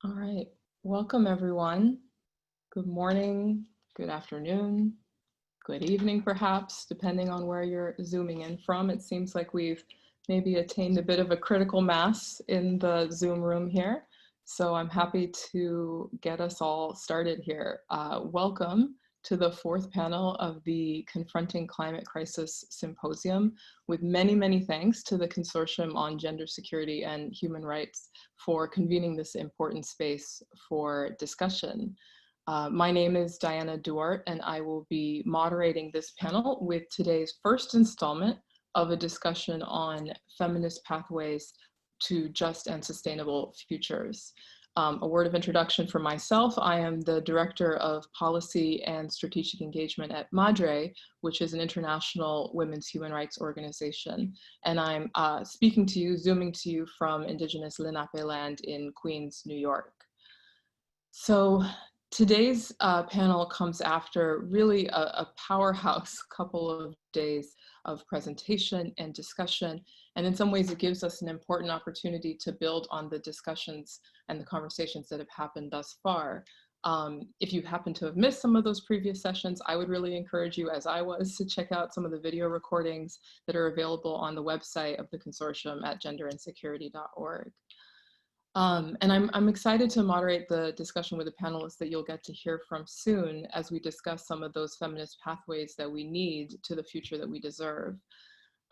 All right, welcome everyone. Good morning, good afternoon, good evening perhaps, depending on where you're zooming in from. It seems like we've maybe attained a bit of a critical mass in the Zoom room here. So I'm happy to get us all started here. Welcome to the fourth panel of the Confronting Climate Crisis Symposium, with many, many thanks to the Consortium on Gender Security and Human Rights for convening this important space for discussion. My name is Diana Duarte, and I will be moderating this panel with today's first installment of a discussion on feminist pathways to just and sustainable futures. A word of introduction for myself: I am the Director of Policy and Strategic Engagement at MADRE, which is an international women's human rights organization. And I'm speaking to you, zooming to you from Indigenous Lenape land in Queens, New York. So today's panel comes after really a powerhouse couple of days of presentation and discussion. And in some ways, it gives us an important opportunity to build on the discussions and the conversations that have happened thus far. If you happen to have missed some of those previous sessions, I would really encourage you, as I was, to check out some of the video recordings that are available on the website of the consortium at genderandsecurity.org. And I'm excited to moderate the discussion with the panelists that you'll get to hear from soon as we discuss some of those feminist pathways that we need to the future that we deserve.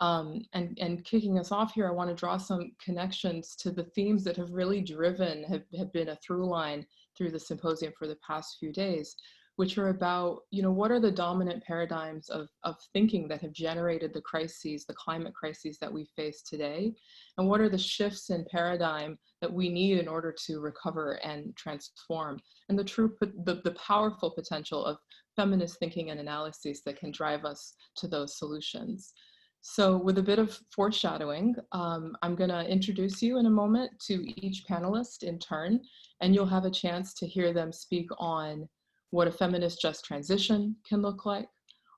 And kicking us off here, I want to draw some connections to the themes that have really have been a through line through the symposium for the past few days, which are about, what are the dominant paradigms of thinking that have generated the crises, the climate crises that we face today, and what are the shifts in paradigm that we need in order to recover and transform, and the powerful potential of feminist thinking and analyses that can drive us to those solutions. So with a bit of foreshadowing, I'm going to introduce you in a moment to each panelist in turn, and you'll have a chance to hear them speak on what a feminist just transition can look like,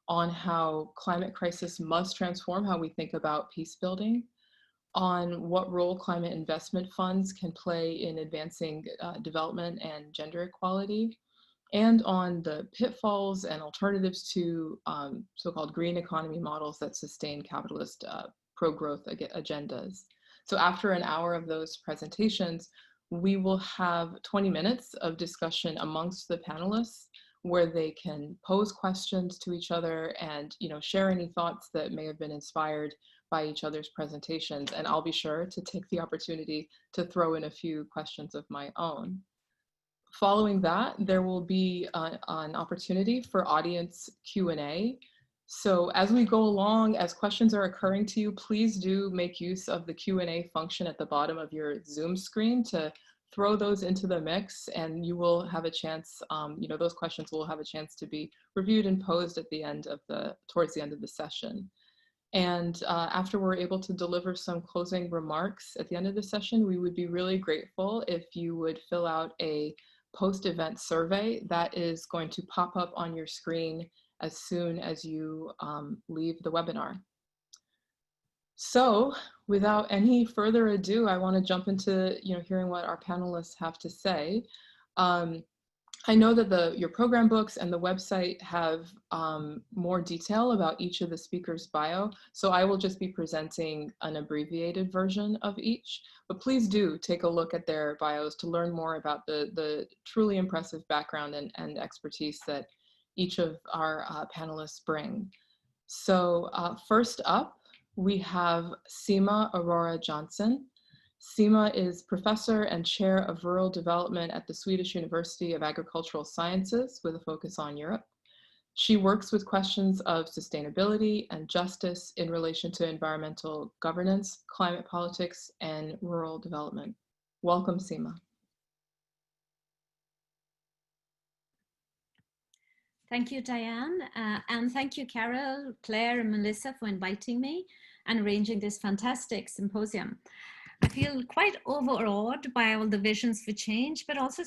on how climate crisis must transform how we think about peace building, on what role climate investment funds can play in advancing development and gender equality, and on the pitfalls and alternatives to so-called green economy models that sustain capitalist pro-growth agendas. So after an hour of those presentations, we will have 20 minutes of discussion amongst the panelists where they can pose questions to each other and share any thoughts that may have been inspired by each other's presentations. And I'll be sure to take the opportunity to throw in a few questions of my own. Following that, there will be an opportunity for audience Q&A. So as we go along, as questions are occurring to you, please do make use of the Q&A function at the bottom of your Zoom screen to throw those into the mix, and you will have a chance, those questions will have a chance to be reviewed and posed at the end of towards the end of the session. And after we're able to deliver some closing remarks at the end of the session, we would be really grateful if you would fill out a post-event survey that is going to pop up on your screen as soon as you leave the webinar. So without any further ado, I want to jump into hearing what our panelists have to say. I know that your program books and the website have more detail about each of the speakers' bio, so I will just be presenting an abbreviated version of each, but please do take a look at their bios to learn more about the truly impressive background and expertise that each of our panelists bring. So first up, we have Seema Aurora Johnson. Seema is professor and chair of rural development at the Swedish University of Agricultural Sciences with a focus on Europe. She works with questions of sustainability and justice in relation to environmental governance, climate politics, and rural development. Welcome, Seema. Thank you, Diane, and thank you, Carol, Claire, and Melissa for inviting me and arranging this fantastic symposium. I feel quite overawed by all the visions for change, but also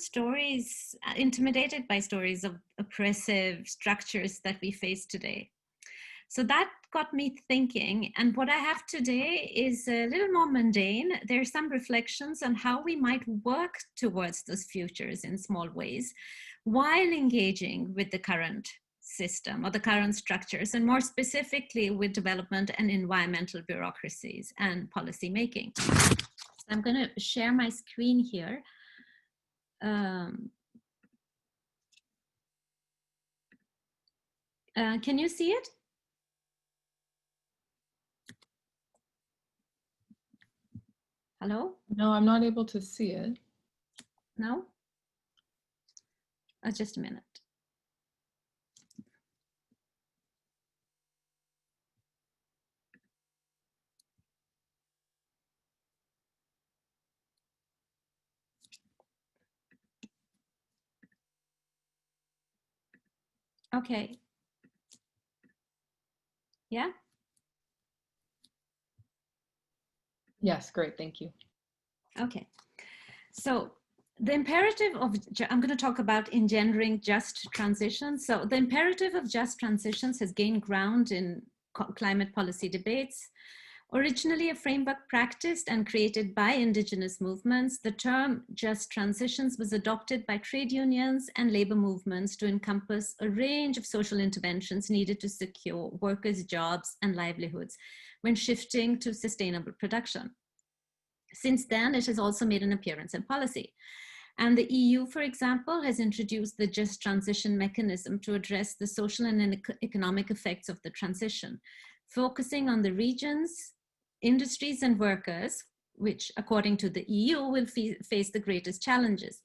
intimidated by stories of oppressive structures that we face today. So that got me thinking, and what I have today is a little more mundane. There are some reflections on how we might work towards those futures in small ways while engaging with the current system or the current structures, and more specifically with development and environmental bureaucracies and policy making. So I'm going to share my screen here. Can you see it? Hello? No, I'm not able to see it. No? Just a minute. Okay. Yeah? Yes, great, thank you. Okay. So the imperative of, I'm going to talk about engendering just transitions. So the imperative of just transitions has gained ground in climate policy debates. Originally a framework practiced and created by indigenous movements, the term just transitions was adopted by trade unions and labor movements to encompass a range of social interventions needed to secure workers' jobs and livelihoods when shifting to sustainable production. Since then, it has also made an appearance in policy. And the EU, for example, has introduced the Just Transition mechanism to address the social and economic effects of the transition, focusing on the regions, industries and workers, which according to the EU will face the greatest challenges,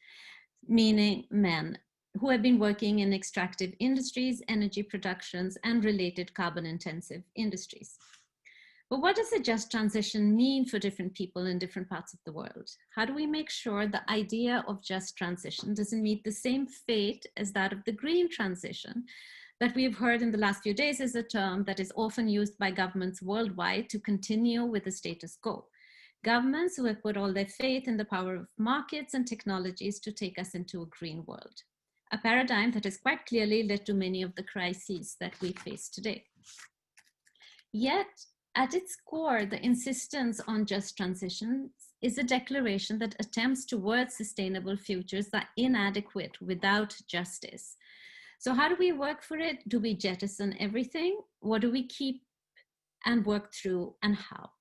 meaning men who have been working in extractive industries, energy productions, and related carbon-intensive industries. But what does a just transition mean for different people in different parts of the world? How do we make sure the idea of just transition doesn't meet the same fate as that of the green transition that we've heard in the last few days is a term that is often used by governments worldwide to continue with the status quo. Governments who have put all their faith in the power of markets and technologies to take us into a green world, a paradigm that has quite clearly led to many of the crises that we face today. Yet, at its core, the insistence on just transitions is a declaration that attempts towards sustainable futures are inadequate without justice. So how do we work for it? Do we jettison everything? What do we keep and work through, and how?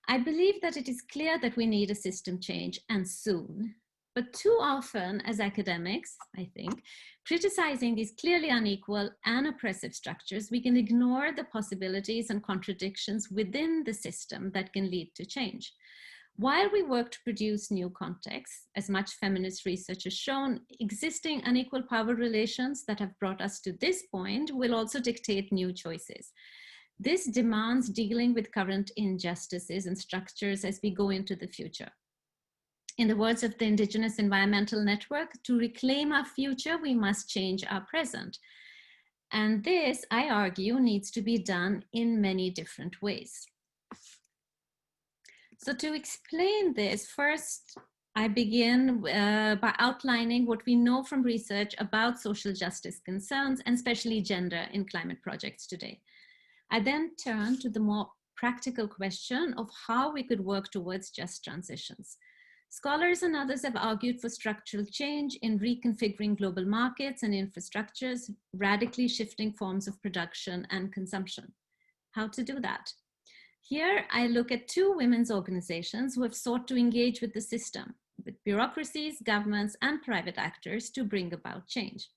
I believe that it is clear that we need a system change, and soon. But too often as academics, I think, criticizing these clearly unequal and oppressive structures, we can ignore the possibilities and contradictions within the system that can lead to change. While we work to produce new contexts, as much feminist research has shown, existing unequal power relations that have brought us to this point will also dictate new choices. This demands dealing with current injustices and structures as we go into the future. In the words of the Indigenous Environmental Network, to reclaim our future, we must change our present. And this, I argue, needs to be done in many different ways. So to explain this, first, I begin by outlining what we know from research about social justice concerns, and especially gender in climate projects today. I then turn to the more practical question of how we could work towards just transitions. Scholars and others have argued for structural change in reconfiguring global markets and infrastructures, radically shifting forms of production and consumption. How to do that? Here, I look at two women's organizations who have sought to engage with the system, with bureaucracies, governments, and private actors to bring about change.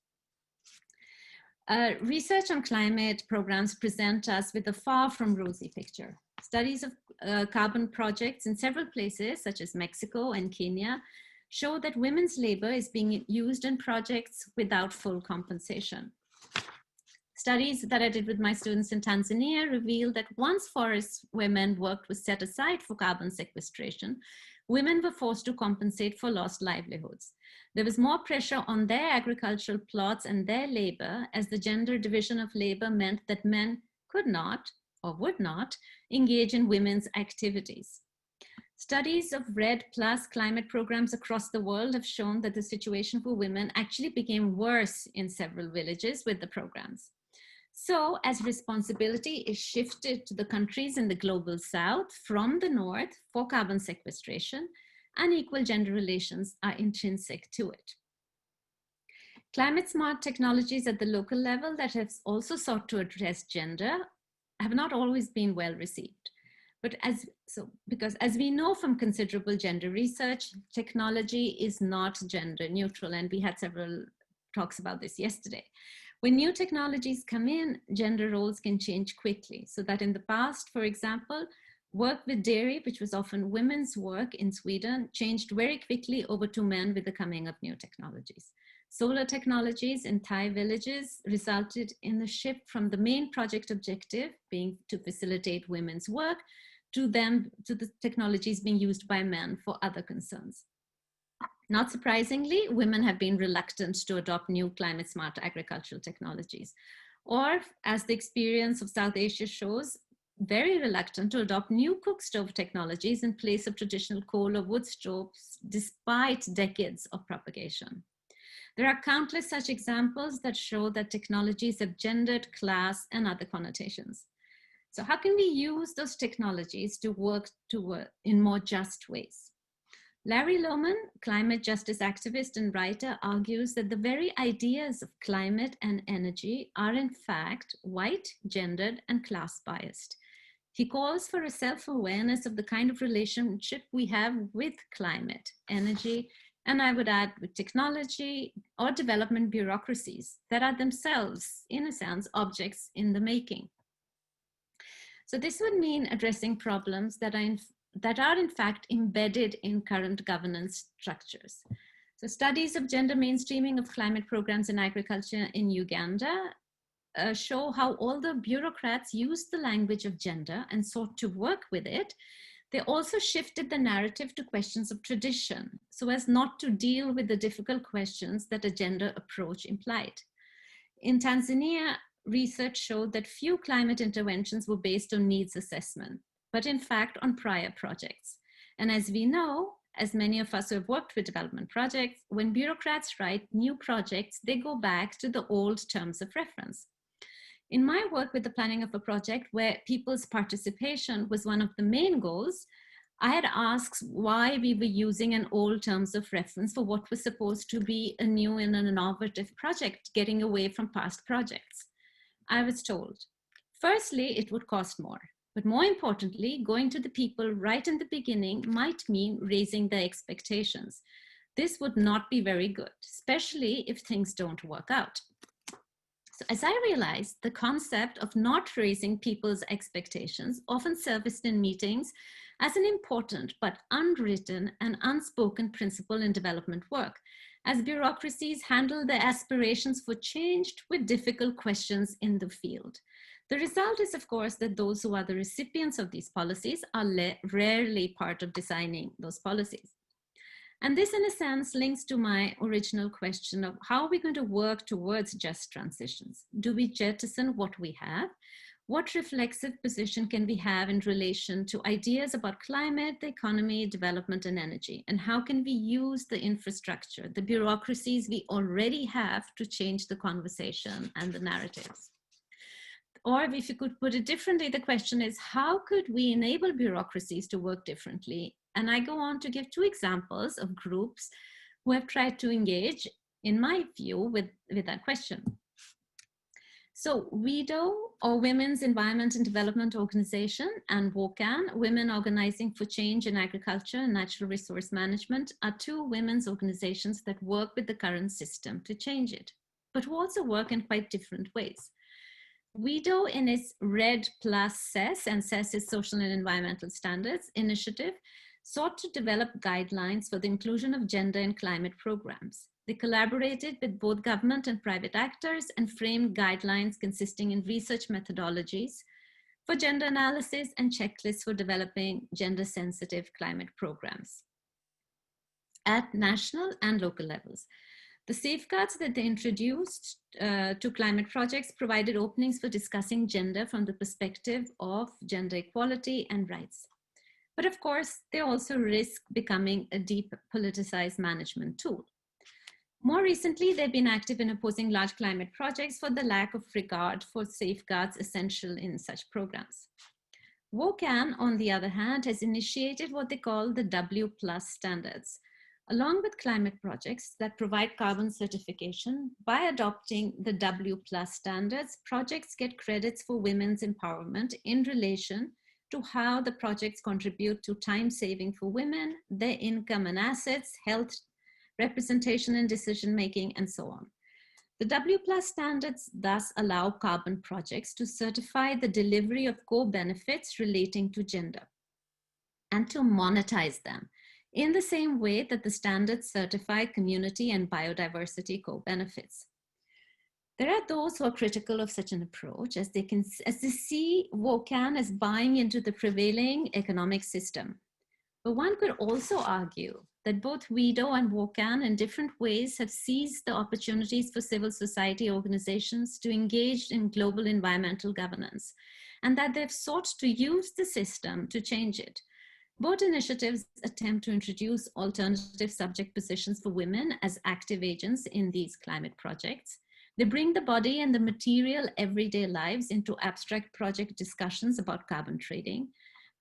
Research on climate programs present us with a far from rosy picture. Studies of carbon projects in several places, such as Mexico and Kenya, show that women's labor is being used in projects without full compensation. Studies that I did with my students in Tanzania reveal that once forest women worked was set aside for carbon sequestration, women were forced to compensate for lost livelihoods. There was more pressure on their agricultural plots and their labor, as the gender division of labor meant that men could not or would not engage in women's activities. Studies of REDD+ climate programs across the world have shown that the situation for women actually became worse in several villages with the programs. So as responsibility is shifted to the countries in the global south from the north for carbon sequestration, unequal gender relations are intrinsic to it. Climate smart technologies at the local level that have also sought to address gender have not always been well received. But because as we know from considerable gender research, technology is not gender neutral, and we had several talks about this yesterday. When new technologies come in, gender roles can change quickly. So that in the past, for example, work with dairy, which was often women's work in Sweden, changed very quickly over to men with the coming of new technologies. Solar technologies in Thai villages resulted in the shift from the main project objective being to facilitate women's work to the technologies being used by men for other concerns. Not surprisingly, women have been reluctant to adopt new climate smart agricultural technologies, or as the experience of South Asia shows, very reluctant to adopt new cook stove technologies in place of traditional coal or wood stoves despite decades of propagation. There are countless such examples that show that technologies have gendered, class, and other connotations. So how can we use those technologies to work in more just ways? Larry Lohman, climate justice activist and writer, argues that the very ideas of climate and energy are in fact white, gendered, and class biased. He calls for a self-awareness of the kind of relationship we have with climate, energy, and I would add with technology or development bureaucracies that are themselves, in a sense, objects in the making. So this would mean addressing problems that are in fact embedded in current governance structures. So studies of gender mainstreaming of climate programs in agriculture in Uganda show how although bureaucrats used the language of gender and sought to work with it, they also shifted the narrative to questions of tradition so as not to deal with the difficult questions that a gender approach implied. In Tanzania, research showed that few climate interventions were based on needs assessment, but in fact on prior projects. And as we know, as many of us who have worked with development projects, when bureaucrats write new projects, they go back to the old terms of reference. In my work with the planning of a project where people's participation was one of the main goals, I had asked why we were using an old terms of reference for what was supposed to be a new and an innovative project, getting away from past projects. I was told, firstly, it would cost more, but more importantly, going to the people right in the beginning might mean raising their expectations. This would not be very good, especially if things don't work out. So as I realized, the concept of not raising people's expectations often surfaced in meetings as an important but unwritten and unspoken principle in development work, as bureaucracies handle their aspirations for change with difficult questions in the field. The result is, of course, that those who are the recipients of these policies are rarely part of designing those policies. And this, in a sense, links to my original question of how are we going to work towards just transitions? Do we jettison what we have? What reflexive position can we have in relation to ideas about climate, the economy, development, and energy? And how can we use the infrastructure, the bureaucracies we already have to change the conversation and the narratives? Or if you could put it differently, the question is, how could we enable bureaucracies to work differently? And I go on to give two examples of groups who have tried to engage, in my view, with that question. So WEDO, or Women's Environment and Development Organization, and WOCAN, Women Organizing for Change in Agriculture and Natural Resource Management, are two women's organizations that work with the current system to change it, but who also work in quite different ways. WEDO, in its RED plus SES, and SES is Social and Environmental Standards initiative, sought to develop guidelines for the inclusion of gender in climate programs. They collaborated with both government and private actors and framed guidelines consisting in research methodologies for gender analysis and checklists for developing gender-sensitive climate programs at national and local levels. The safeguards that they introduced to climate projects provided openings for discussing gender from the perspective of gender equality and rights. But of course, they also risk becoming a deep politicized management tool. More recently, they've been active in opposing large climate projects for the lack of regard for safeguards essential in such programs. WOCAN, on the other hand, has initiated what they call the W+ standards. Along with climate projects that provide carbon certification, by adopting the W+ standards, projects get credits for women's empowerment in relation to how the projects contribute to time saving for women, their income and assets, health, representation and decision-making, and so on. The W+ standards thus allow carbon projects to certify the delivery of core benefits relating to gender and to monetize them in the same way that the standards certify community and biodiversity core benefits. There are those who are critical of such an approach as they see WOCAN as buying into the prevailing economic system. But one could also argue that both WIDO and WOCAN in different ways have seized the opportunities for civil society organizations to engage in global environmental governance, and that they've sought to use the system to change it. Both initiatives attempt to introduce alternative subject positions for women as active agents in these climate projects. They bring the body and the material everyday lives into abstract project discussions about carbon trading.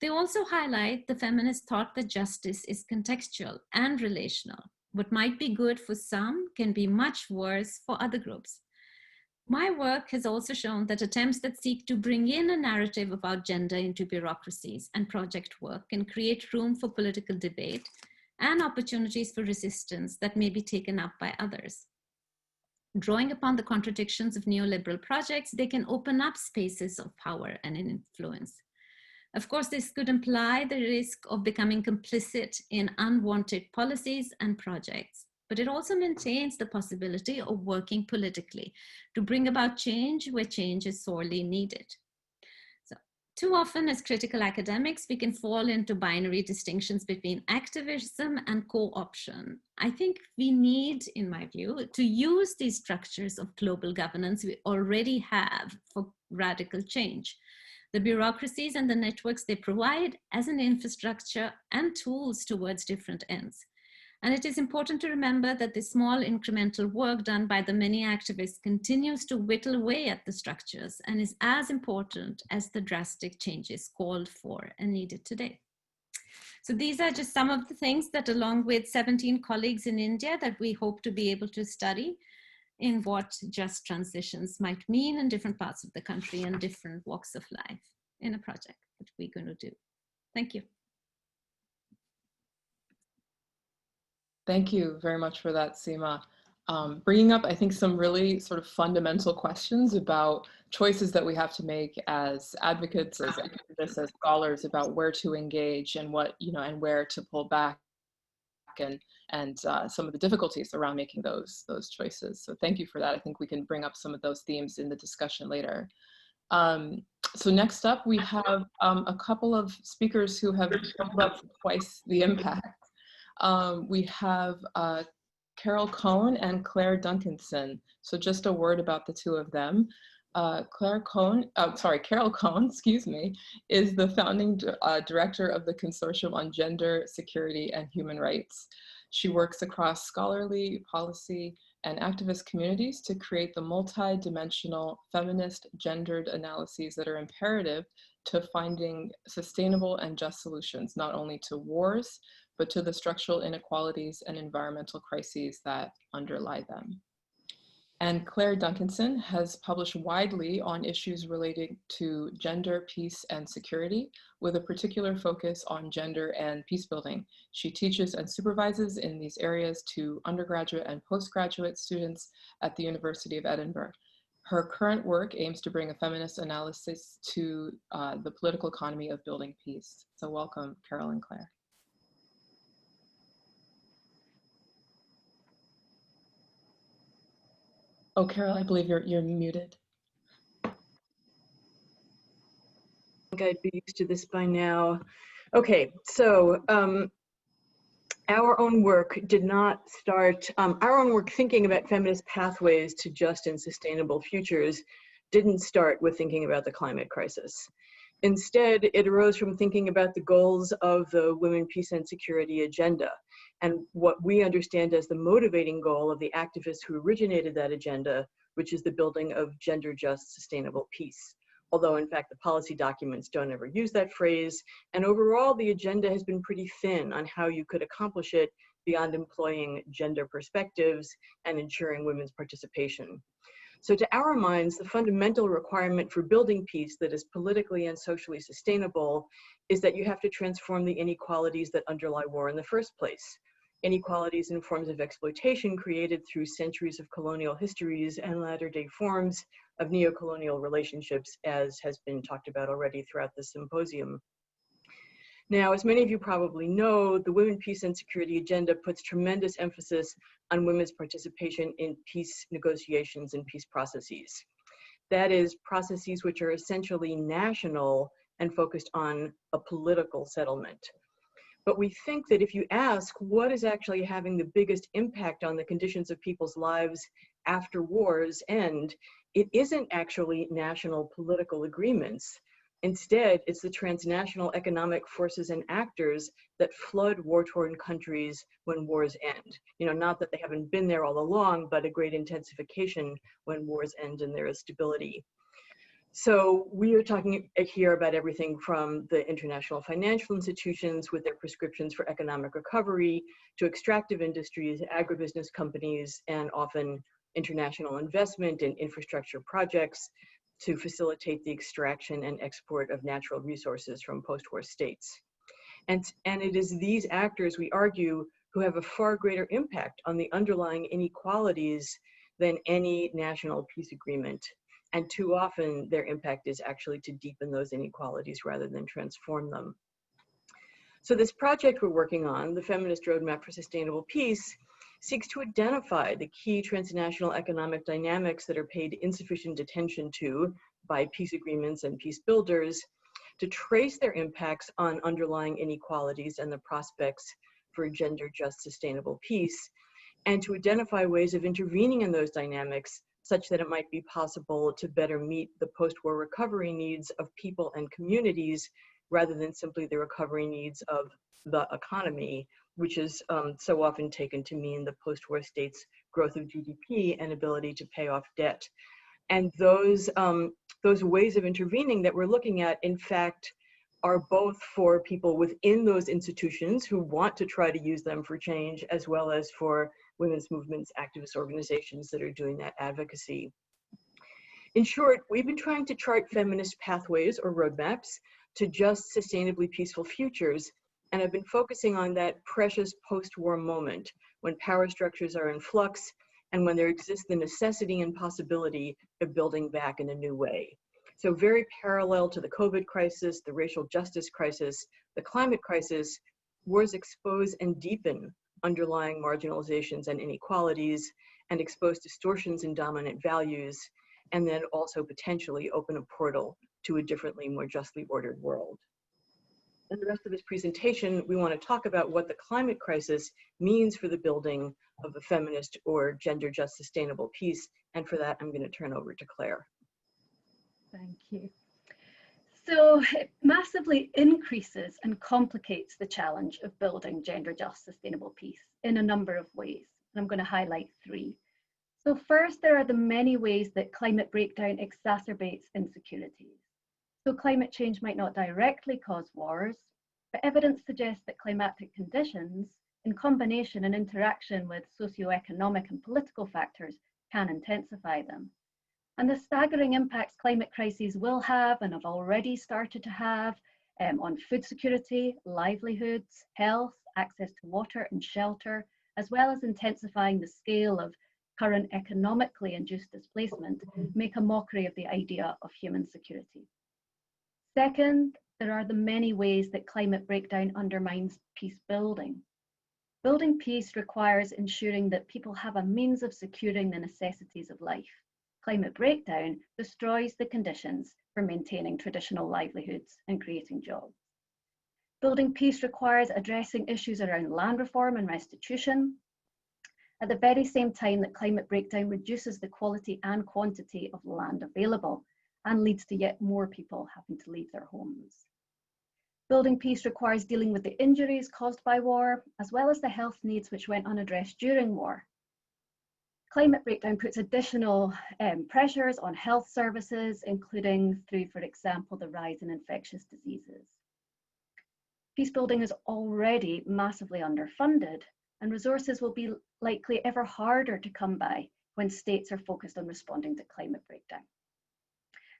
They also highlight the feminist thought that justice is contextual and relational. What might be good for some can be much worse for other groups. My work has also shown that attempts that seek to bring in a narrative about gender into bureaucracies and project work can create room for political debate and opportunities for resistance that may be taken up by others. Drawing upon the contradictions of neoliberal projects, they can open up spaces of power and influence. Of course, this could imply the risk of becoming complicit in unwanted policies and projects, but it also maintains the possibility of working politically to bring about change where change is sorely needed. So, too often as critical academics, we can fall into binary distinctions between activism and co-option. I think we need, in my view, to use these structures of global governance we already have for radical change. The bureaucracies and the networks they provide as an infrastructure and tools towards different ends. And it is important to remember that the small incremental work done by the many activists continues to whittle away at the structures and is as important as the drastic changes called for and needed today. So these are just some of the things that, along with 17 colleagues in India, that we hope to be able to study in what just transitions might mean in different parts of the country and different walks of life in a project that we're going to do. Thank you. Thank you very much for that, Seema. Bringing up, I think, some really sort of fundamental questions about choices that we have to make as advocates, as activists, as scholars, about where to engage and what, and where to pull back, and some of the difficulties around making those choices. So thank you for that. I think we can bring up some of those themes in the discussion later. So next up, we have a couple of speakers who have talked about twice the impact. We have Carol Cohn and Claire Duncanson. So just a word about the two of them. Carol Cohn, excuse me, is the founding director of the Consortium on Gender, Security, and Human Rights. She works across scholarly, policy, and activist communities to create the multi-dimensional feminist gendered analyses that are imperative to finding sustainable and just solutions, not only to wars, but to the structural inequalities and environmental crises that underlie them. And Claire Duncanson has published widely on issues related to gender, peace, and security, with a particular focus on gender and peace building. She teaches and supervises in these areas to undergraduate and postgraduate students at the University of Edinburgh. Her current work aims to bring a feminist analysis to the political economy of building peace. So welcome, Carol and Claire. Oh, Carol, I believe you're muted. I think I'd be used to this by now. Okay, so our own work did not start, our own work thinking about feminist pathways to just and sustainable futures didn't start with thinking about the climate crisis. Instead, it arose from thinking about the goals of the Women, Peace, and Security agenda and what we understand as the motivating goal of the activists who originated that agenda, which is the building of gender-just, sustainable peace. Although in fact the policy documents don't ever use that phrase, and overall the agenda has been pretty thin on how you could accomplish it beyond employing gender perspectives and ensuring women's participation. So to our minds, the fundamental requirement for building peace that is politically and socially sustainable is that you have to transform the inequalities that underlie war in the first place. Inequalities in forms of exploitation created through centuries of colonial histories and latter-day forms of neo-colonial relationships, as has been talked about already throughout the symposium. Now, as many of you probably know, the Women, Peace and Security agenda puts tremendous emphasis on women's participation in peace negotiations and peace processes. That is, processes which are essentially national and focused on a political settlement. But we think that if you ask what is actually having the biggest impact on the conditions of people's lives after wars end, it isn't actually national political agreements. Instead, it's the transnational economic forces and actors that flood war-torn countries when wars end. You know, not that they haven't been there all along, but a great intensification when wars end and there is stability. So we are talking here about everything from the international financial institutions with their prescriptions for economic recovery to extractive industries, agribusiness companies, and often international investment in infrastructure projects to facilitate the extraction and export of natural resources from post-war states. And it is these actors, we argue, who have a far greater impact on the underlying inequalities than any national peace agreement. And too often their impact is actually to deepen those inequalities rather than transform them. So this project we're working on, the Feminist Roadmap for Sustainable Peace, seeks to identify the key transnational economic dynamics that are paid insufficient attention to by peace agreements and peace builders, to trace their impacts on underlying inequalities and the prospects for gender-just sustainable peace, and to identify ways of intervening in those dynamics such that it might be possible to better meet the post-war recovery needs of people and communities rather than simply the recovery needs of the economy, which is so often taken to mean the post-war state's growth of GDP and ability to pay off debt. And those ways of intervening that we're looking at, in fact, are both for people within those institutions who want to try to use them for change, as well as for women's movements, activist organizations that are doing that advocacy. In short, we've been trying to chart feminist pathways or roadmaps to just sustainably peaceful futures, and I've been focusing on that precious post-war moment when power structures are in flux and when there exists the necessity and possibility of building back in a new way. So very parallel to the COVID crisis, the racial justice crisis, the climate crisis, wars expose and deepen underlying marginalizations and inequalities and expose distortions in dominant values, and then also potentially open a portal to a differently, more justly ordered world. In the rest of this presentation, we want to talk about what the climate crisis means for the building of a feminist or gender-just sustainable peace, and for that, I'm going to turn over to Claire. Thank you. So it massively increases and complicates the challenge of building gender-just sustainable peace in a number of ways. And I'm going to highlight three. So first, there are the many ways that climate breakdown exacerbates insecurities. So climate change might not directly cause wars, but evidence suggests that climatic conditions, in combination and interaction with socioeconomic and political factors, can intensify them. And the staggering impacts climate crises will have and have already started to have on food security, livelihoods, health, access to water and shelter, as well as intensifying the scale of current economically induced displacement, make a mockery of the idea of human security. Second, there are the many ways that climate breakdown undermines peace building. Building peace requires ensuring that people have a means of securing the necessities of life. Climate breakdown destroys the conditions for maintaining traditional livelihoods and creating jobs. Building peace requires addressing issues around land reform and restitution, at the very same time that climate breakdown reduces the quality and quantity of land available and leads to yet more people having to leave their homes. Building peace requires dealing with the injuries caused by war, as well as the health needs which went unaddressed during war. Climate breakdown puts additional pressures on health services, including through, for example, the rise in infectious diseases. Peace building is already massively underfunded, and resources will be likely ever harder to come by when states are focused on responding to climate breakdown.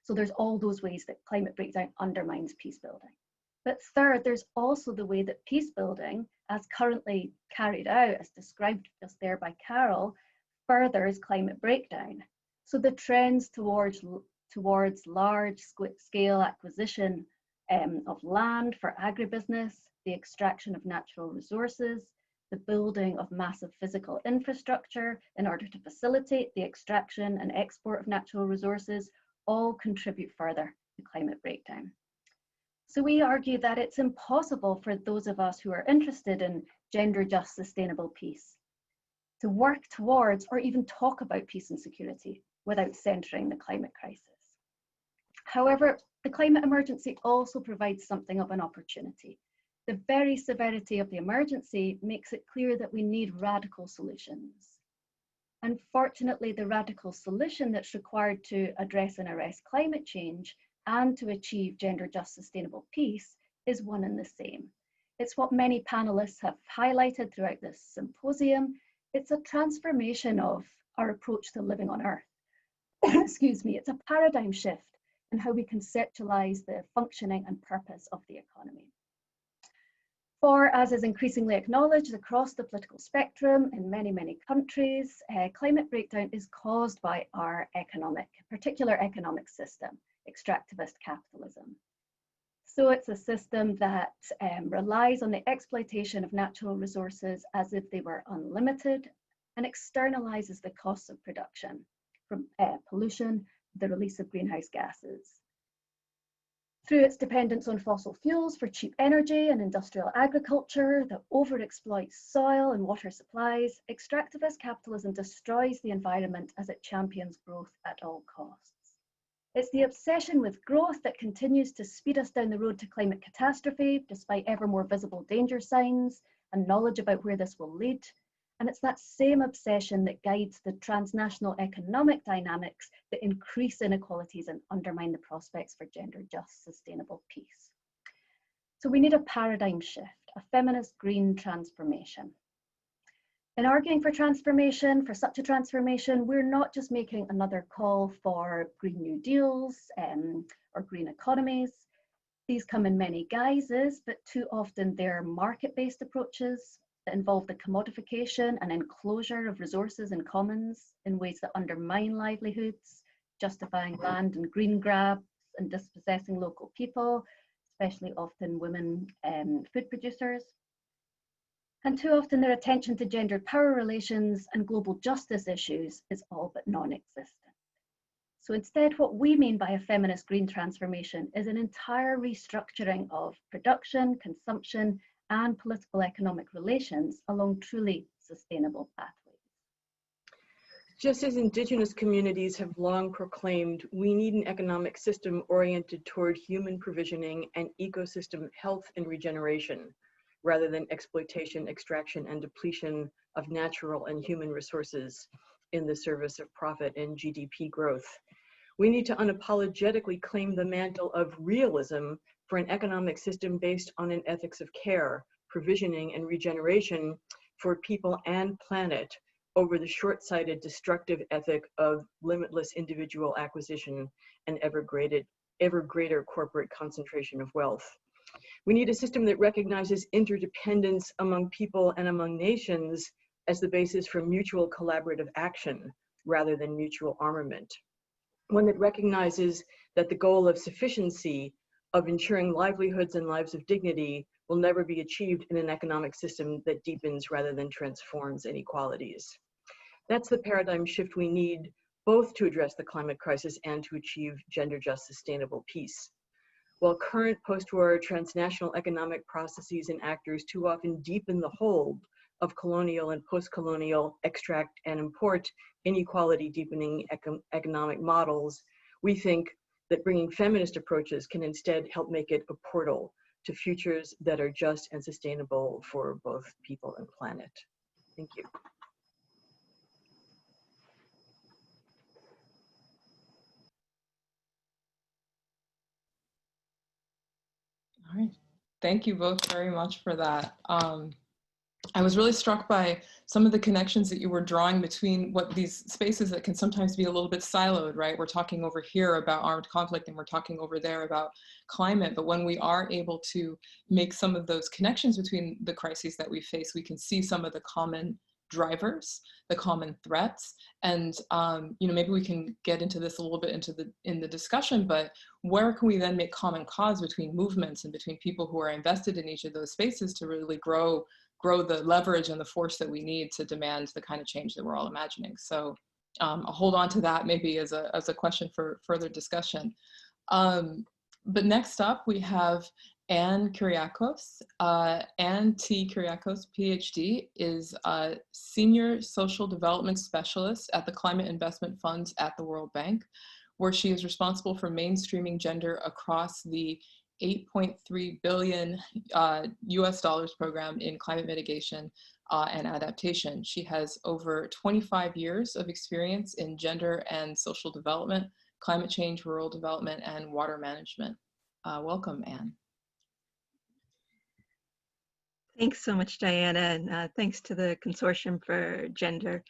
So there's all those ways that climate breakdown undermines peace building. But third, there's also the way that peace building, as currently carried out, as described just there by Carol, furthers climate breakdown. So the trends towards large-scale acquisition of land for agribusiness, the extraction of natural resources, the building of massive physical infrastructure in order to facilitate the extraction and export of natural resources, all contribute further to climate breakdown. So we argue that it's impossible for those of us who are interested in gender just sustainable peace to work towards or even talk about peace and security without centering the climate crisis. However, the climate emergency also provides something of an opportunity. The very severity of the emergency makes it clear that we need radical solutions. Unfortunately, the radical solution that's required to address and arrest climate change and to achieve gender just sustainable peace is one and the same. It's what many panelists have highlighted throughout this symposium. It's a transformation of our approach to living on Earth. Excuse me, it's a paradigm shift in how we conceptualize the functioning and purpose of the economy. For, as is increasingly acknowledged across the political spectrum in many, many countries, climate breakdown is caused by our particular economic system, extractivist capitalism. So it's a system that relies on the exploitation of natural resources as if they were unlimited and externalizes the costs of production, from pollution, the release of greenhouse gases. Through its dependence on fossil fuels for cheap energy and industrial agriculture that overexploits soil and water supplies, extractivist capitalism destroys the environment as it champions growth at all costs. It's the obsession with growth that continues to speed us down the road to climate catastrophe, despite ever more visible danger signs and knowledge about where this will lead. And it's that same obsession that guides the transnational economic dynamics that increase inequalities and undermine the prospects for gender just sustainable peace. So we need a paradigm shift, a feminist green transformation. In arguing for transformation, for such a transformation, we're not just making another call for Green New Deals or green economies. These come in many guises, but too often they're market-based approaches that involve the commodification and enclosure of resources and commons in ways that undermine livelihoods, justifying land and green grabs and dispossessing local people, especially often women food producers. And too often their attention to gendered power relations and global justice issues is all but non-existent. So instead, what we mean by a feminist green transformation is an entire restructuring of production, consumption, and political economic relations along truly sustainable pathways. Just as Indigenous communities have long proclaimed, we need an economic system oriented toward human provisioning and ecosystem health and regeneration, rather than exploitation, extraction, and depletion of natural and human resources in the service of profit and GDP growth. We need to unapologetically claim the mantle of realism for an economic system based on an ethics of care, provisioning, and regeneration for people and planet over the short-sighted, destructive ethic of limitless individual acquisition and ever greater corporate concentration of wealth. We need a system that recognizes interdependence among people and among nations as the basis for mutual collaborative action rather than mutual armament. One that recognizes that the goal of sufficiency, of ensuring livelihoods and lives of dignity, will never be achieved in an economic system that deepens rather than transforms inequalities. That's the paradigm shift we need, both to address the climate crisis and to achieve gender just sustainable peace. While current post-war transnational economic processes and actors too often deepen the hold of colonial and post-colonial extract and import inequality deepening economic models, we think that bringing feminist approaches can instead help make it a portal to futures that are just and sustainable for both people and planet. Thank you. All right. Thank you both very much for that. I was really struck by some of the connections that you were drawing between what these spaces that can sometimes be a little bit siloed, right? We're talking over here about armed conflict and we're talking over there about climate, but when we are able to make some of those connections between the crises that we face, we can see some of the common drivers, the common threats, and you know, maybe we can get into this a little bit in the discussion, but where can we then make common cause between movements and between people who are invested in each of those spaces to really grow the leverage and the force that we need to demand the kind of change that we're all imagining. So I'll hold on to that maybe as a question for further discussion. But next up we have Anne Kyriakos. Anne T. Kyriakos, PhD, is a Senior Social Development Specialist at the Climate Investment Funds at the World Bank, where she is responsible for mainstreaming gender across the $8.3 billion US dollars program in climate mitigation and adaptation. She has over 25 years of experience in gender and social development, climate change, rural development, and water management. Welcome, Anne. Thanks so much, Diana, and thanks to the Consortium for Gender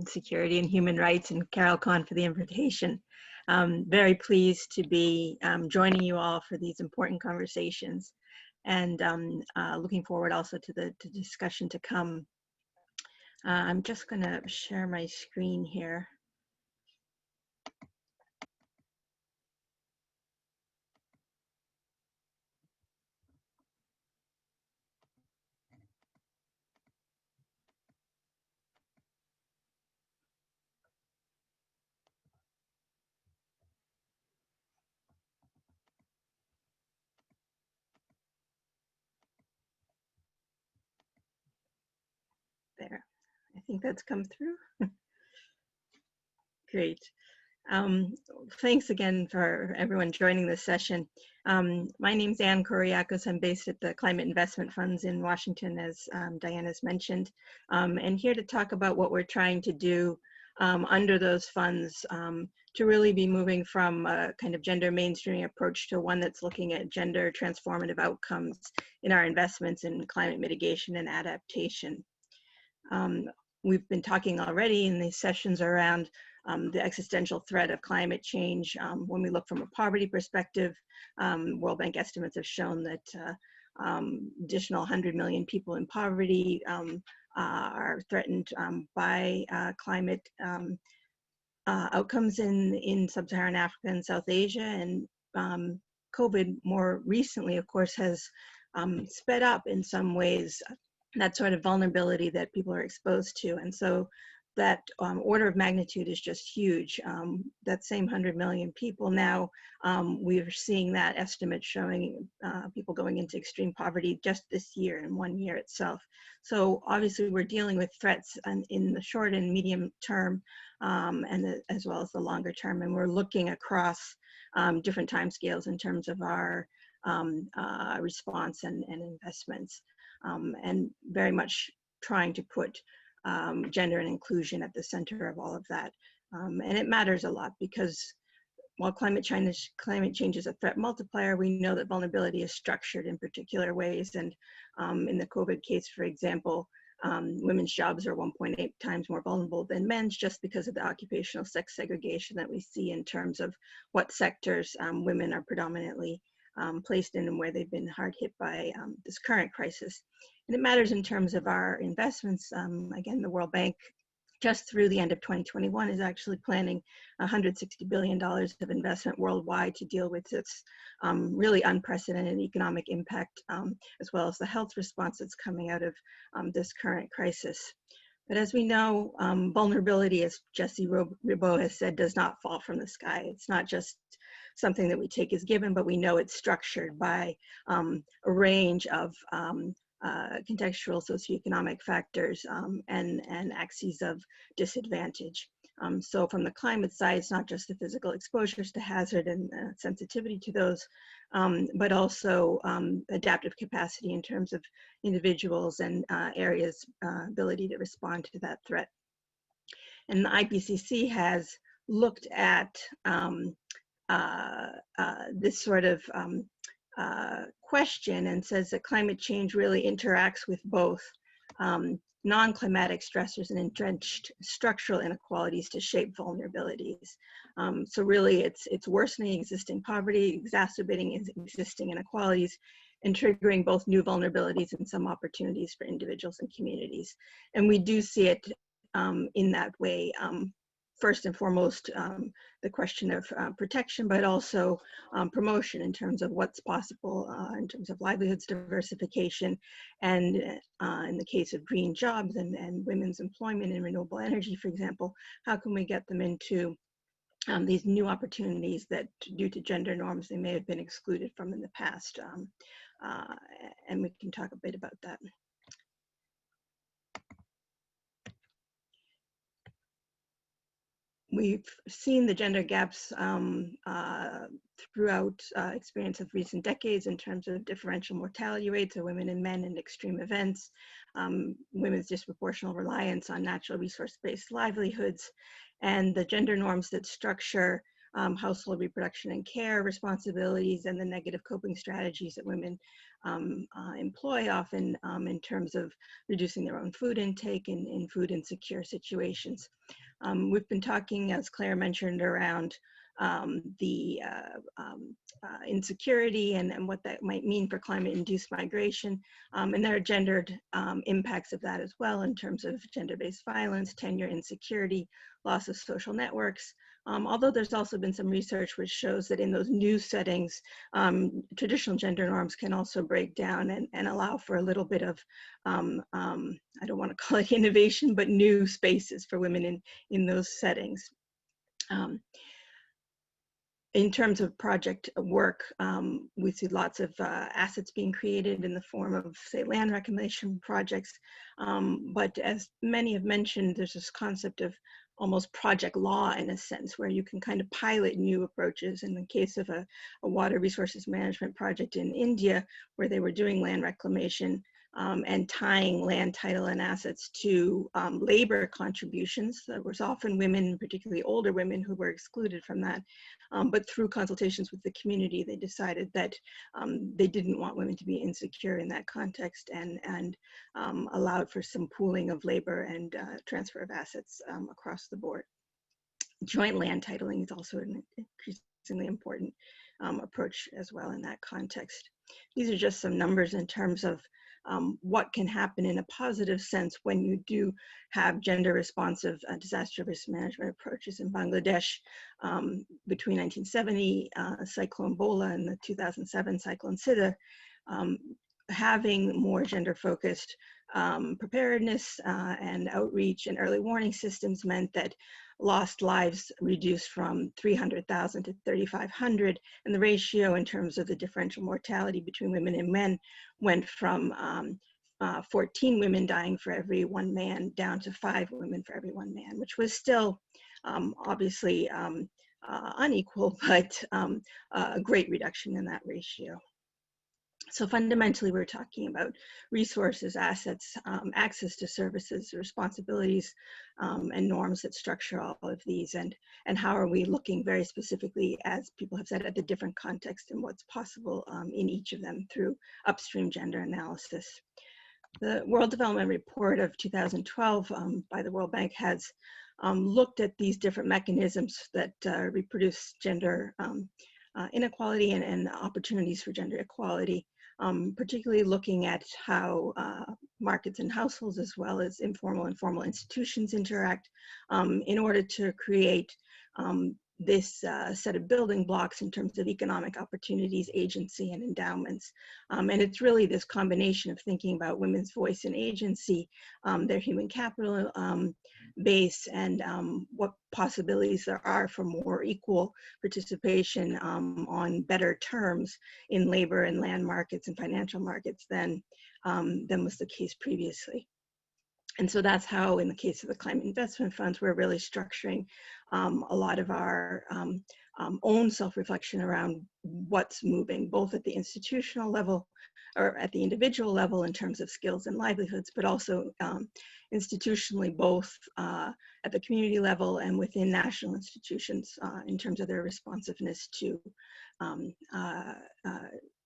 Security and Human Rights and Carol Kahn for the invitation. Very pleased to be joining you all for these important conversations, and looking forward also to the discussion to come. I'm just going to share my screen here. There, I think that's come through. Great. Thanks again for everyone joining this session. My name's Anne Kyriakos. I'm based at the Climate Investment Funds in Washington, as Diana's mentioned, and here to talk about what we're trying to do under those funds to really be moving from a kind of gender mainstreaming approach to one that's looking at gender transformative outcomes in our investments in climate mitigation and adaptation. We've been talking already in these sessions around the existential threat of climate change. When we look from a poverty perspective, World Bank estimates have shown that additional 100 million people in poverty are threatened by climate outcomes in sub-Saharan Africa and South Asia. And COVID more recently, of course, has sped up in some ways that sort of vulnerability that people are exposed to. And so that order of magnitude is just huge. That same 100 million people now, we're seeing that estimate showing people going into extreme poverty just this year, in 1 year itself. So obviously we're dealing with threats in the short and medium term, and as well as the longer term. And we're looking across different timescales in terms of our response and investments. And very much trying to put gender and inclusion at the center of all of that. And it matters a lot because while climate change is a threat multiplier, we know that vulnerability is structured in particular ways. And in the COVID case, for example, women's jobs are 1.8 times more vulnerable than men's just because of the occupational sex segregation that we see in terms of what sectors women are predominantly placed in and where they've been hard hit by this current crisis. And it matters in terms of our investments. Again, the World Bank, just through the end of 2021, is actually planning $160 billion of investment worldwide to deal with this really unprecedented economic impact, as well as the health response that's coming out of this current crisis. But as we know, vulnerability, as Jesse Ribot has said, does not fall from the sky. It's not just something that we take as given, but we know it's structured by a range of contextual socioeconomic factors and axes of disadvantage. So from the climate side, it's not just the physical exposures to hazard and sensitivity to those, but also adaptive capacity in terms of individuals and areas' ability to respond to that threat. And the IPCC has looked at this sort of question and says that climate change really interacts with both non-climatic stressors and entrenched structural inequalities to shape vulnerabilities. So really it's worsening existing poverty, exacerbating existing inequalities, and triggering both new vulnerabilities and some opportunities for individuals and communities. And we do see it in that way. First and foremost, the question of protection, but also promotion in terms of what's possible in terms of livelihoods diversification, and in the case of green jobs and women's employment in renewable energy, for example, how can we get them into these new opportunities that due to gender norms they may have been excluded from in the past, and we can talk a bit about that. We've seen the gender gaps throughout experience of recent decades in terms of differential mortality rates of women and men in extreme events, women's disproportional reliance on natural resource-based livelihoods, and the gender norms that structure household reproduction and care responsibilities, and the negative coping strategies that women employ often in terms of reducing their own food intake in food insecure situations. We've been talking, as Claire mentioned, around the insecurity and what that might mean for climate-induced migration. And there are gendered impacts of that as well in terms of gender-based violence, tenure insecurity, loss of social networks. Although there's also been some research which shows that in those new settings, traditional gender norms can also break down and allow for a little bit of, I don't want to call it innovation, but new spaces for women in those settings. In terms of project work, we see lots of assets being created in the form of, say, land reclamation projects. But as many have mentioned, there's this concept of almost project law in a sense, where you can kind of pilot new approaches. In the case of a water resources management project in India, where they were doing land reclamation and tying land title and assets to labor contributions. There was often women, particularly older women, who were excluded from that. But through consultations with the community, they decided that they didn't want women to be insecure in that context, and allowed for some pooling of labor and transfer of assets across the board. Joint land titling is also an increasingly important approach as well in that context. These are just some numbers in terms of what can happen in a positive sense when you do have gender responsive disaster risk management approaches in Bangladesh. Between 1970, Cyclone Bola, and the 2007 Cyclone Sida, having more gender focused preparedness and outreach and early warning systems meant that lost lives reduced from 300,000 to 3,500, and the ratio in terms of the differential mortality between women and men went from 14 women dying for every one man down to 5 women for every one man, which was still obviously unequal, but a great reduction in that ratio. So fundamentally, we're talking about resources, assets, access to services, responsibilities, and norms that structure all of these, and how are we looking very specifically, as people have said, at the different contexts and what's possible in each of them through upstream gender analysis. The World Development Report of 2012 by the World Bank has looked at these different mechanisms that reproduce gender inequality and opportunities for gender equality. Particularly looking at how markets and households, as well as informal and formal institutions, interact in order to create this set of building blocks in terms of economic opportunities, agency, and endowments. And it's really this combination of thinking about women's voice and agency, their human capital base, and what possibilities there are for more equal participation on better terms in labor and land markets and financial markets than was the case previously. And so that's how, in the case of the climate investment funds, we're really structuring a lot of our own self-reflection around what's moving, both at the institutional level or at the individual level in terms of skills and livelihoods, but also institutionally, both at the community level and within national institutions in terms of their responsiveness to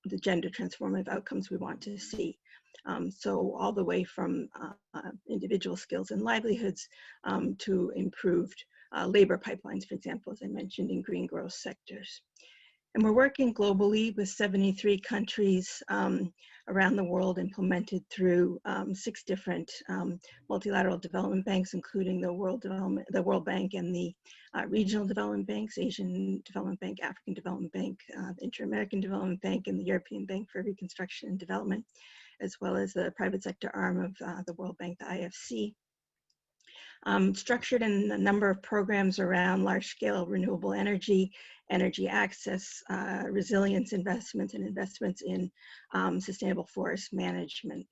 the gender transformative outcomes we want to see. So all the way from individual skills and livelihoods to improved labor pipelines, for example, as I mentioned, in green growth sectors. And we're working globally with 73 countries around the world, implemented through 6 different multilateral development banks, including the World Bank and the regional development banks, Asian Development Bank, African Development Bank, the Inter-American Development Bank, and the European Bank for Reconstruction and Development, as well as the private sector arm of the World Bank, the IFC. Structured in a number of programs around large-scale renewable energy, energy access, resilience investments, and investments in sustainable forest management.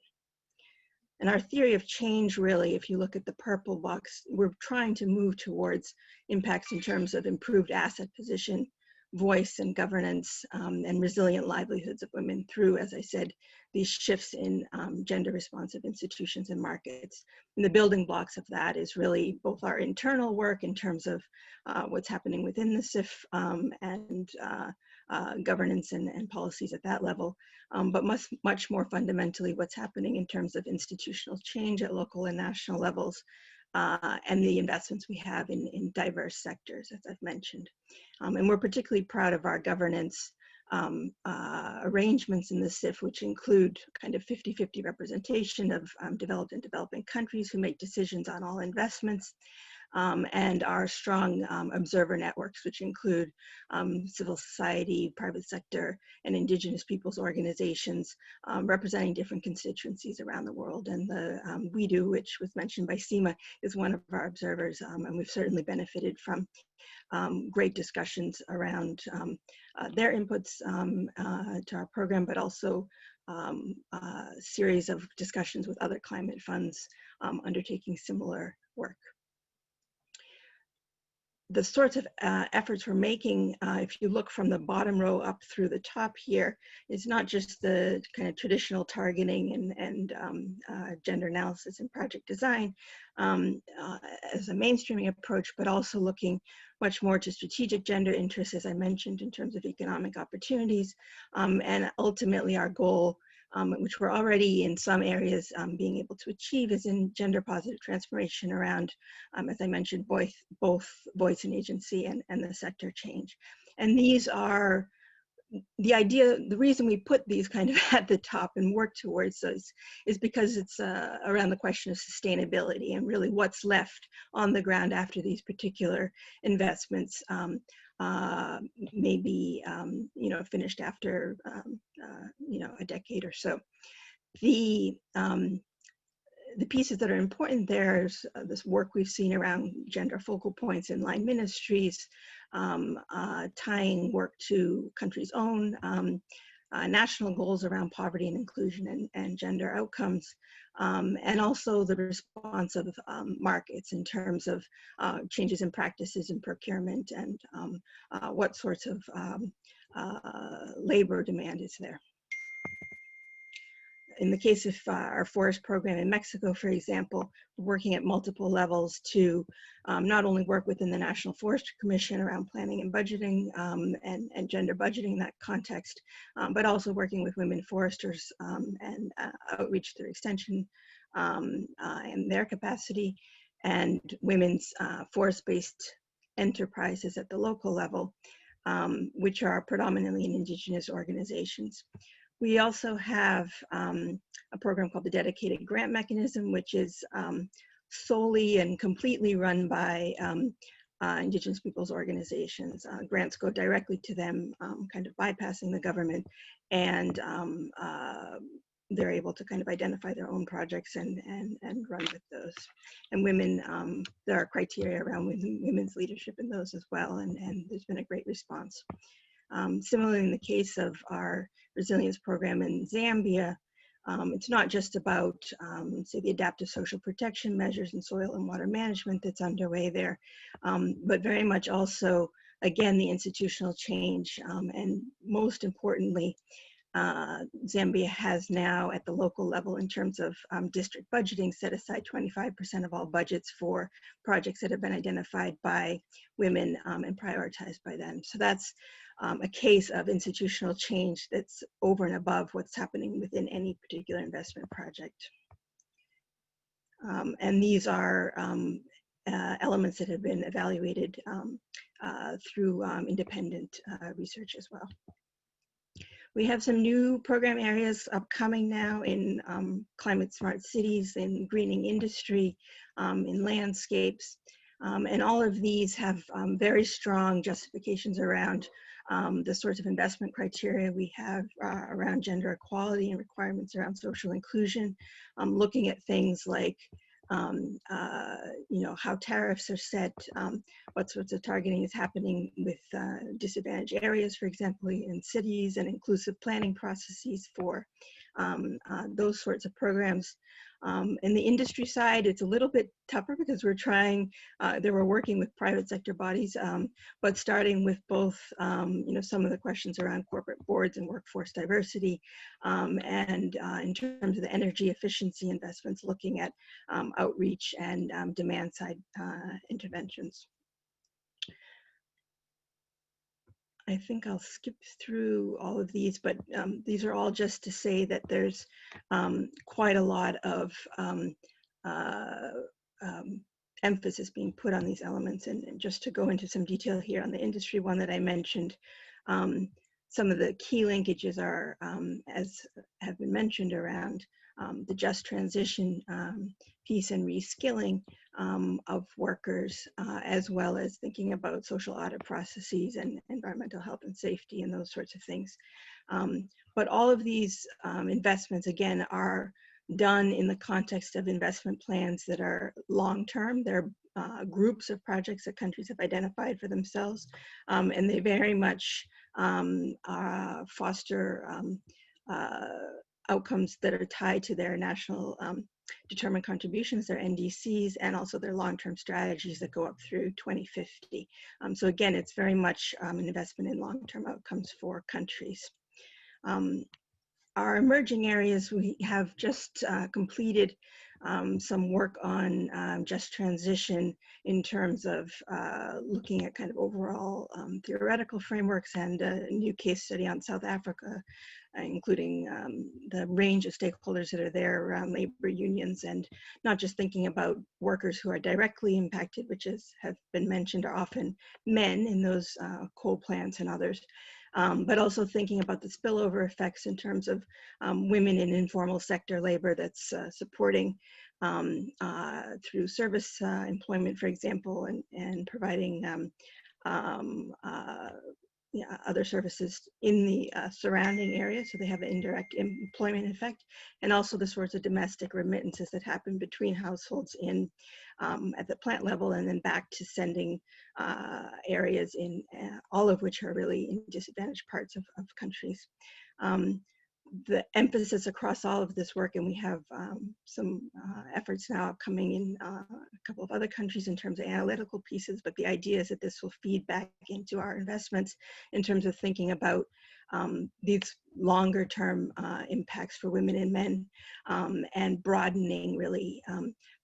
And our theory of change, really, if you look at the purple box, we're trying to move towards impacts in terms of improved asset position, voice and governance, and resilient livelihoods of women through, as I said, these shifts in gender responsive institutions and markets. And the building blocks of that is really both our internal work in terms of what's happening within the SCF and governance and policies at that level, but much more fundamentally what's happening in terms of institutional change at local and national levels, and the investments we have in diverse sectors, as I've mentioned. And we're particularly proud of our governance arrangements in the SCF, which include kind of 50-50 representation of developed and developing countries who make decisions on all investments, and our strong observer networks, which include civil society, private sector, and indigenous peoples organizations representing different constituencies around the world. And the WEDO, which was mentioned by Seema, is one of our observers, and we've certainly benefited from great discussions around their inputs to our program, but also a series of discussions with other climate funds undertaking similar work. The sorts of efforts we're making, if you look from the bottom row up through the top here, is not just the kind of traditional targeting and gender analysis and project design as a mainstreaming approach, but also looking much more to strategic gender interests, as I mentioned, in terms of economic opportunities, and ultimately our goal, which we're already in some areas being able to achieve, is in gender positive transformation around, as I mentioned, both voice and agency and the sector change. And these are the idea, the reason we put these kind of at the top and work towards those is because it's around the question of sustainability and really what's left on the ground after these particular investments may be finished after a decade or so. The pieces that are important there is this work we've seen around gender focal points in line ministries, tying work to countries' own national goals around poverty and inclusion and gender outcomes, and also the response of markets in terms of changes in practices in procurement and what sorts of labor demand is there. In the case of our forest program in Mexico, for example, we're working at multiple levels to not only work within the National Forestry Commission around planning and budgeting and gender budgeting in that context, but also working with women foresters and outreach through extension and their capacity, and women's forest-based enterprises at the local level, which are predominantly in indigenous organizations. We also have a program called the Dedicated Grant Mechanism, which is solely and completely run by indigenous peoples organizations. Grants go directly to them, kind of bypassing the government, and they're able to kind of identify their own projects and run with those. And women, there are criteria around women's leadership in those as well, and there's been a great response. Similarly, in the case of our resilience program in Zambia, It's not just about, say, the adaptive social protection measures and soil and water management that's underway there, but very much also, again, the institutional change. And most importantly, Zambia has now at the local level, in terms of district budgeting, set aside 25% of all budgets for projects that have been identified by women and prioritized by them. So that's a case of institutional change that's over and above what's happening within any particular investment project. And these are elements that have been evaluated through independent research as well. We have some new program areas upcoming now in climate smart cities, in greening industry, in landscapes. And all of these have very strong justifications around the sorts of investment criteria we have around gender equality and requirements around social inclusion, looking at things like you know, how tariffs are set, what sorts of targeting is happening with disadvantaged areas, for example, in cities, and inclusive planning processes for those sorts of programs. In the industry side, it's a little bit tougher because we're trying, we're working with private sector bodies, but starting with both, you know, some of the questions around corporate boards and workforce diversity, and in terms of the energy efficiency investments, looking at outreach and demand side interventions. I think I'll skip through all of these, but these are all just to say that there's quite a lot of emphasis being put on these elements. And just to go into some detail here on the industry one that I mentioned, some of the key linkages are, as have been mentioned, around the just transition piece and reskilling of workers, as well as thinking about social audit processes and environmental health and safety and those sorts of things. But all of these investments, again, are done in the context of investment plans that are long-term. They're groups of projects that countries have identified for themselves, and they very much foster outcomes that are tied to their national determined contributions, their NDCs, and also their long-term strategies that go up through 2050. So again, it's very much an investment in long-term outcomes for countries. Our emerging areas, we have just completed some work on just transition in terms of looking at kind of overall theoretical frameworks, and a new case study on South Africa, including the range of stakeholders that are there around labor unions, and not just thinking about workers who are directly impacted, which have been mentioned are often men in those coal plants and others, but also thinking about the spillover effects in terms of women in informal sector labor that's supporting through service employment, for example, and providing other services in the surrounding area, so they have an indirect employment effect, and also the sorts of domestic remittances that happen between households in at the plant level and then back to sending areas in all of which are really in disadvantaged parts of countries. The emphasis across all of this work, and we have some efforts now coming in a couple of other countries in terms of analytical pieces, but the idea is that this will feed back into our investments in terms of thinking about these longer term impacts for women and men, and broadening really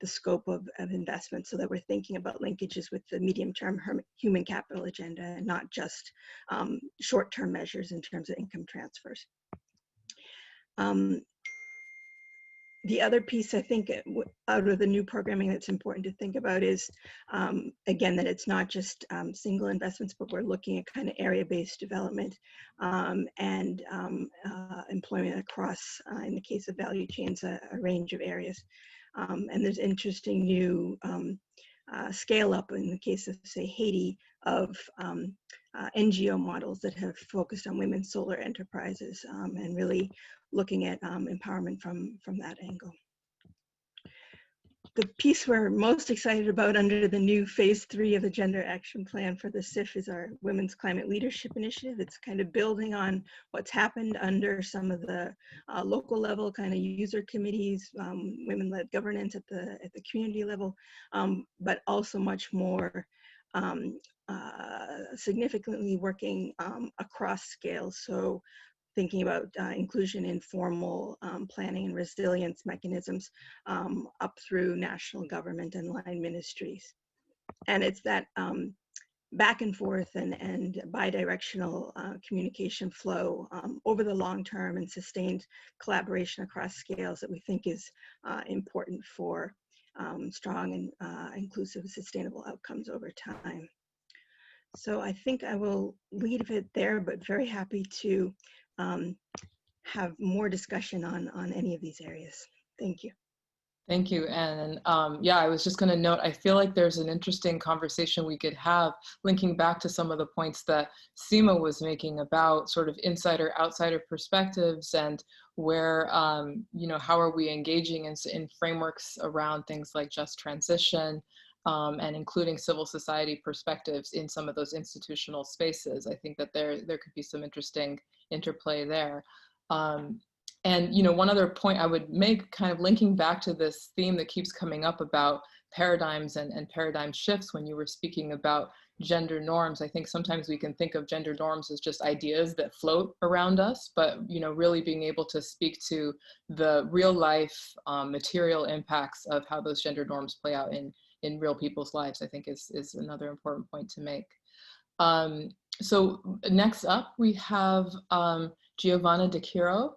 the scope of investment, so that we're thinking about linkages with the medium term human capital agenda, and not just short term measures in terms of income transfers. The other piece I think out of the new programming that's important to think about is, again, that it's not just single investments, but we're looking at kind of area-based development and employment across, in the case of value chains, a range of areas. And there's interesting new scale up in the case of, say, Haiti, of NGO models that have focused on women's solar enterprises, and really looking at empowerment from that angle. the piece we're most excited about under the new phase 3 of the Gender Action Plan for the SCF is our Women's Climate Leadership Initiative. It's kind of building on what's happened under some of the local level kind of user committees, women-led governance at the community level, but also much more significantly working across scales. So thinking about inclusion in formal planning and resilience mechanisms up through national government and line ministries. And it's that back and forth and bi-directional communication flow over the long term and sustained collaboration across scales that we think is important for strong and inclusive sustainable outcomes over time. So I think I will leave it there, but very happy to have more discussion on any of these areas. Thank you. Thank you. And yeah, I was just going to note, I feel like there's an interesting conversation we could have linking back to some of the points that Seema was making about sort of insider outsider perspectives and where, you know, how are we engaging in frameworks around things like just transition and including civil society perspectives in some of those institutional spaces. I think that there could be some interesting interplay there. And, you know, one other point I would make, kind of linking back to this theme that keeps coming up about paradigms and paradigm shifts when you were speaking about gender norms. I think sometimes we can think of gender norms as just ideas that float around us, but, you know, really being able to speak to the real life material impacts of how those gender norms play out in real people's lives, I think is another important point to make. So next up we have Giovanna De Chiro.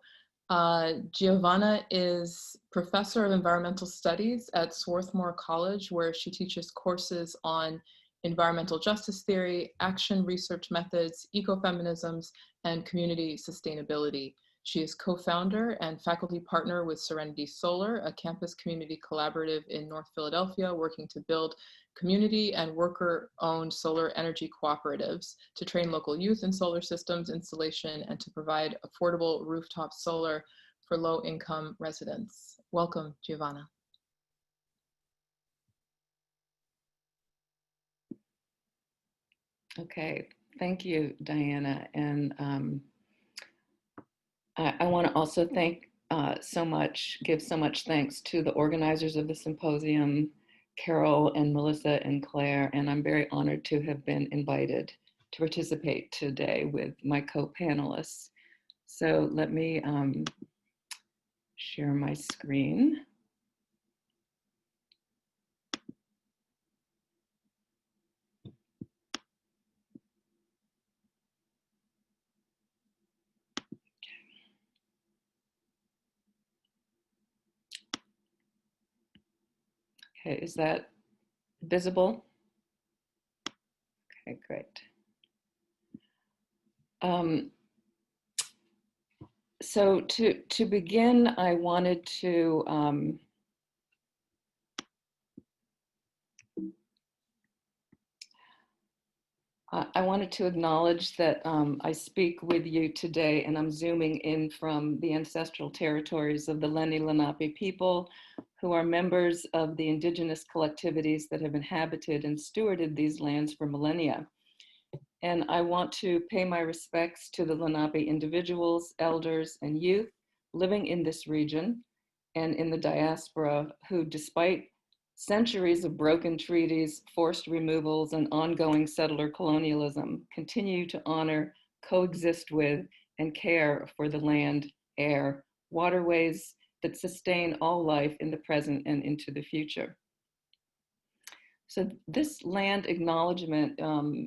Giovanna is professor of environmental studies at Swarthmore College, where she teaches courses on environmental justice theory, action research methods, ecofeminisms, and community sustainability. She is co-founder and faculty partner with Serenity Solar, a campus community collaborative in North Philadelphia, working to build community and worker-owned solar energy cooperatives to train local youth in solar systems installation and to provide affordable rooftop solar for low-income residents. Welcome, Giovanna. Okay, thank you, Diana. And I want to also thank give so much thanks to the organizers of the symposium, Carol and Melissa and Claire, and I'm very honored to have been invited to participate today with my co-panelists. So let me share my screen. Okay, is that visible? Okay, great. So to begin, I wanted to acknowledge that I speak with you today, and I'm zooming in from the ancestral territories of the Lenni Lenape people, who are members of the indigenous collectivities that have inhabited and stewarded these lands for millennia. And I want to pay my respects to the Lenape individuals, elders, and youth living in this region and in the diaspora who, despite centuries of broken treaties, forced removals, and ongoing settler colonialism, continue to honor, coexist with, and care for the land, air, waterways that sustain all life in the present and into the future. So this land acknowledgement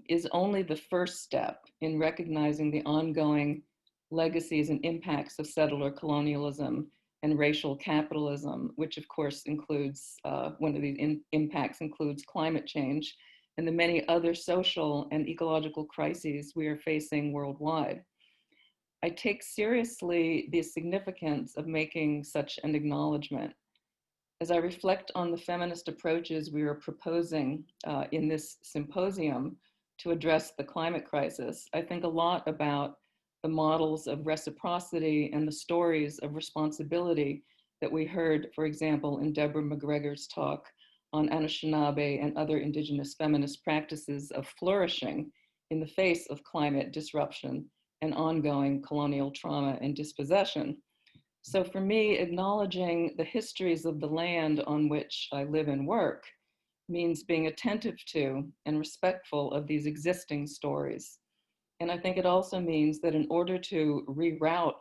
is only the first step in recognizing the ongoing legacies and impacts of settler colonialism and racial capitalism, which of course includes, one of these impacts includes climate change and the many other social and ecological crises we are facing worldwide. I take seriously the significance of making such an acknowledgement. As I reflect on the feminist approaches we are proposing in this symposium to address the climate crisis, I think a lot about the models of reciprocity and the stories of responsibility that we heard, for example, in Deborah McGregor's talk on Anishinaabe and other indigenous feminist practices of flourishing in the face of climate disruption and ongoing colonial trauma and dispossession. So for me, acknowledging the histories of the land on which I live and work means being attentive to and respectful of these existing stories. And I think it also means that in order to reroute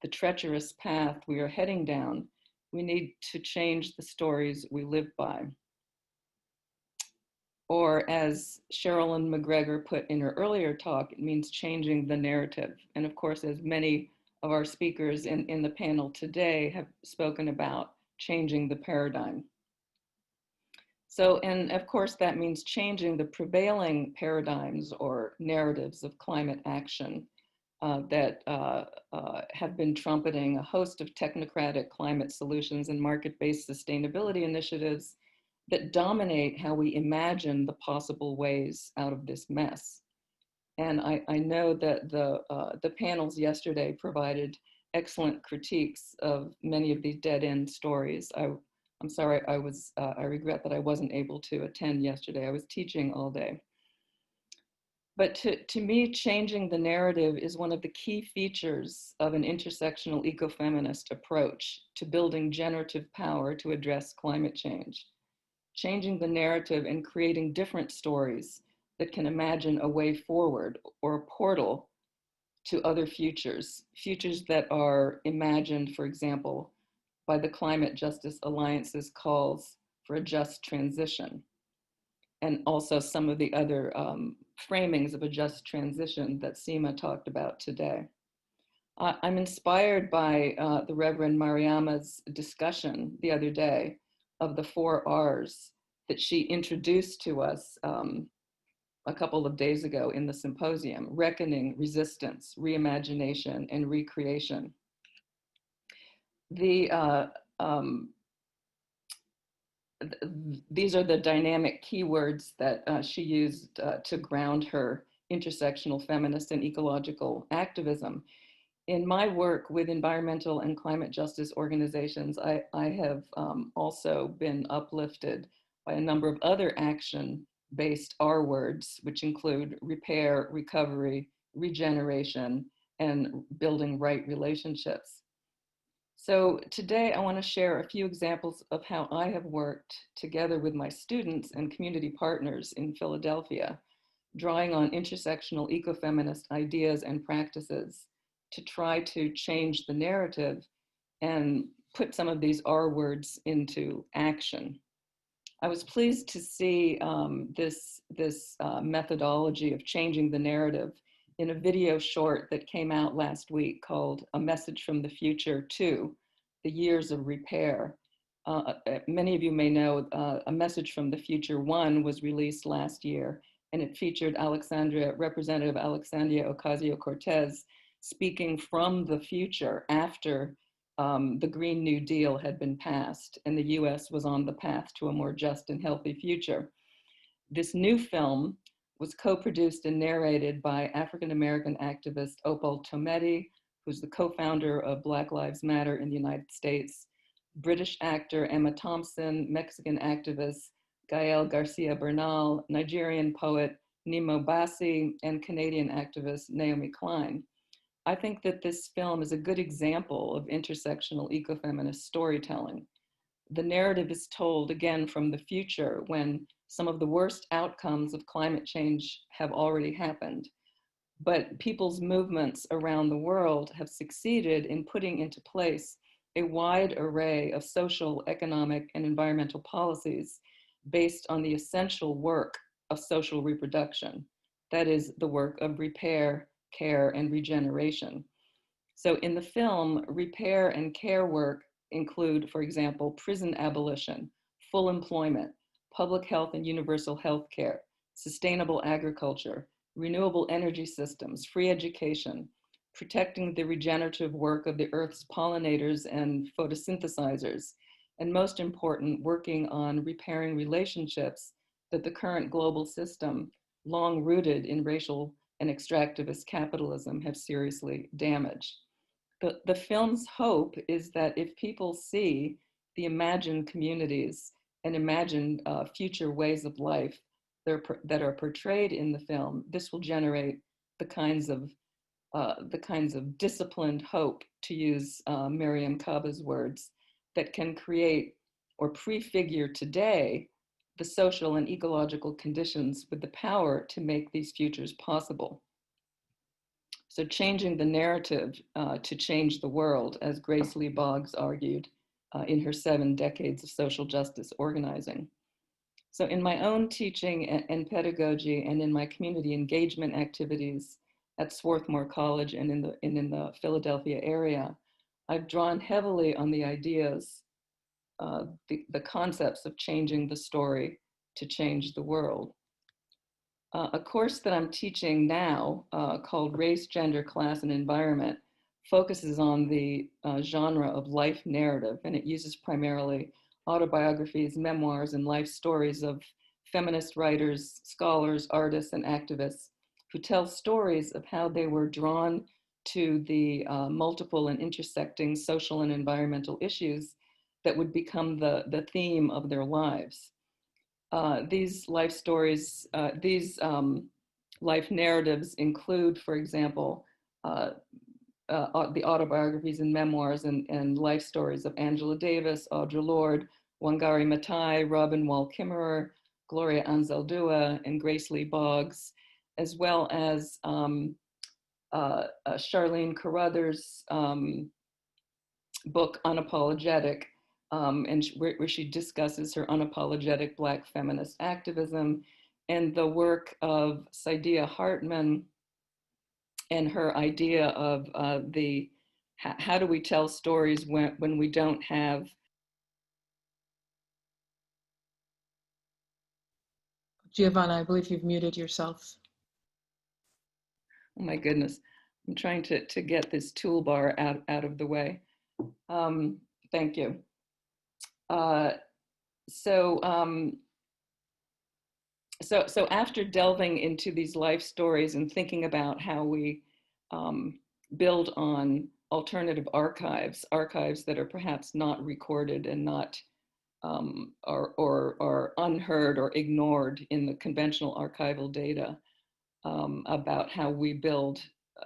the treacherous path we are heading down, we need to change the stories we live by. Or as Sherilyn McGregor put in her earlier talk, it means changing the narrative. And of course, as many of our speakers in the panel today have spoken about, changing the paradigm. So, and of course, that means changing the prevailing paradigms or narratives of climate action that have been trumpeting a host of technocratic climate solutions and market-based sustainability initiatives that dominate how we imagine the possible ways out of this mess. And I know that the panels yesterday provided excellent critiques of many of these dead-end stories. I'm sorry, I regret that I wasn't able to attend yesterday. I was teaching all day. But to me, changing the narrative is one of the key features of an intersectional ecofeminist approach to building generative power to address climate change. Changing the narrative and creating different stories that can imagine a way forward or a portal to other futures, futures that are imagined, for example, by the Climate Justice Alliance's calls for a just transition, and also some of the other framings of a just transition that Seema talked about today. I'm inspired by the Reverend Mariama's discussion the other day of the 4 R's that she introduced to us a couple of days ago in the symposium: reckoning, resistance, reimagination, and recreation. These are the dynamic keywords that she used to ground her intersectional feminist and ecological activism. In my work with environmental and climate justice organizations, I have also been uplifted by a number of other action-based R words, which include repair, recovery, regeneration, and building right relationships. So today I want to share a few examples of how I have worked together with my students and community partners in Philadelphia, drawing on intersectional ecofeminist ideas and practices to try to change the narrative and put some of these R words into action. I was pleased to see this methodology of changing the narrative in a video short that came out last week called A Message from the Future 2, The Years of Repair. Many of you may know A Message from the Future 1 was released last year, and it featured Representative Alexandria Ocasio-Cortez speaking from the future after the Green New Deal had been passed and the US was on the path to a more just and healthy future. This new film was co-produced and narrated by African-American activist Opal Tometi, who's the co-founder of Black Lives Matter in the United States, British actor Emma Thompson, Mexican activist Gael Garcia Bernal, Nigerian poet Nimo Bassi, and Canadian activist Naomi Klein. I think that this film is a good example of intersectional ecofeminist storytelling. The narrative is told again from the future when some of the worst outcomes of climate change have already happened. But people's movements around the world have succeeded in putting into place a wide array of social, economic, and environmental policies based on the essential work of social reproduction. That is the work of repair, care, and regeneration. So in the film, repair and care work include, for example, prison abolition, full employment, public health and universal health care, sustainable agriculture, renewable energy systems, free education, protecting the regenerative work of the Earth's pollinators and photosynthesizers, and most important, working on repairing relationships that the current global system, long rooted in racial and extractivist capitalism, have seriously damaged. The film's hope is that if people see the imagined communities and imagined future ways of life that are portrayed in the film, this will generate the kinds of disciplined hope, to use Miriam Kaba's words, that can create or prefigure today the social and ecological conditions with the power to make these futures possible. So changing the narrative to change the world, as Grace Lee Boggs argued in her 7 decades of social justice organizing. So in my own teaching and pedagogy and in my community engagement activities at Swarthmore College and in the Philadelphia area, I've drawn heavily on the ideas, the concepts of changing the story to change the world. A course that I'm teaching now called Race, Gender, Class, and Environment focuses on the genre of life narrative, and it uses primarily autobiographies, memoirs, and life stories of feminist writers, scholars, artists, and activists who tell stories of how they were drawn to the multiple and intersecting social and environmental issues that would become the theme of their lives. These life stories, life narratives include, for example, the autobiographies and memoirs and life stories of Angela Davis, Audre Lorde, Wangari Maathai, Robin Wall Kimmerer, Gloria Anzaldúa, and Grace Lee Boggs, as well as Charlene Carruthers' book, Unapologetic, where she discusses her unapologetic Black feminist activism, and the work of Saidiya Hartman and her idea of how do we tell stories when we don't have. Giovanna, I believe you've muted yourself. Oh my goodness, I'm trying to get this toolbar out of the way. Thank you. So after delving into these life stories and thinking about how we build on alternative archives that are perhaps not recorded and not or unheard or ignored in the conventional archival data about how we build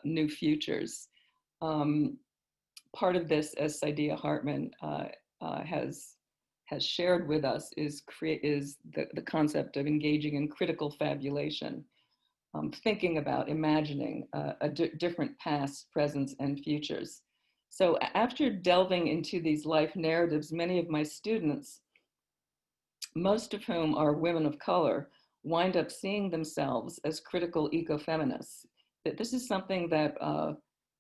new futures. Part of this, as Saidiya Hartman has shared with us, is the concept of engaging in critical fabulation, thinking about imagining different past, presents, and futures. So after delving into these life narratives, many of my students, most of whom are women of color, wind up seeing themselves as critical ecofeminists. That this is something that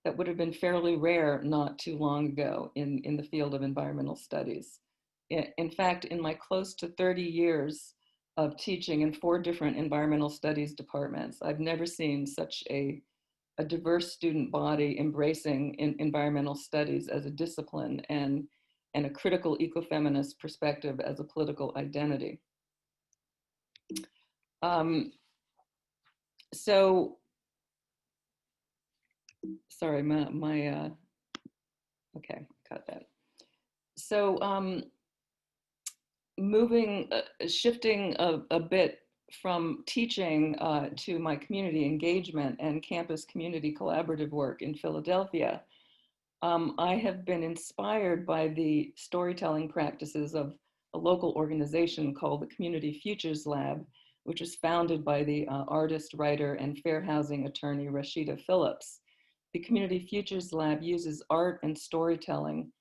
that would have been fairly rare not too long ago in the field of environmental studies. In fact, in my close to 30 years of teaching in 4 different environmental studies departments, I've never seen such a diverse student body embracing environmental studies as a discipline and a critical ecofeminist perspective as a political identity. So, sorry, okay, got that. So shifting a bit from teaching to my community engagement and campus community collaborative work in Philadelphia, I have been inspired by the storytelling practices of a local organization called the Community Futures Lab, which was founded by the artist, writer, and fair housing attorney Rashida Phillips. The Community Futures Lab uses art and storytelling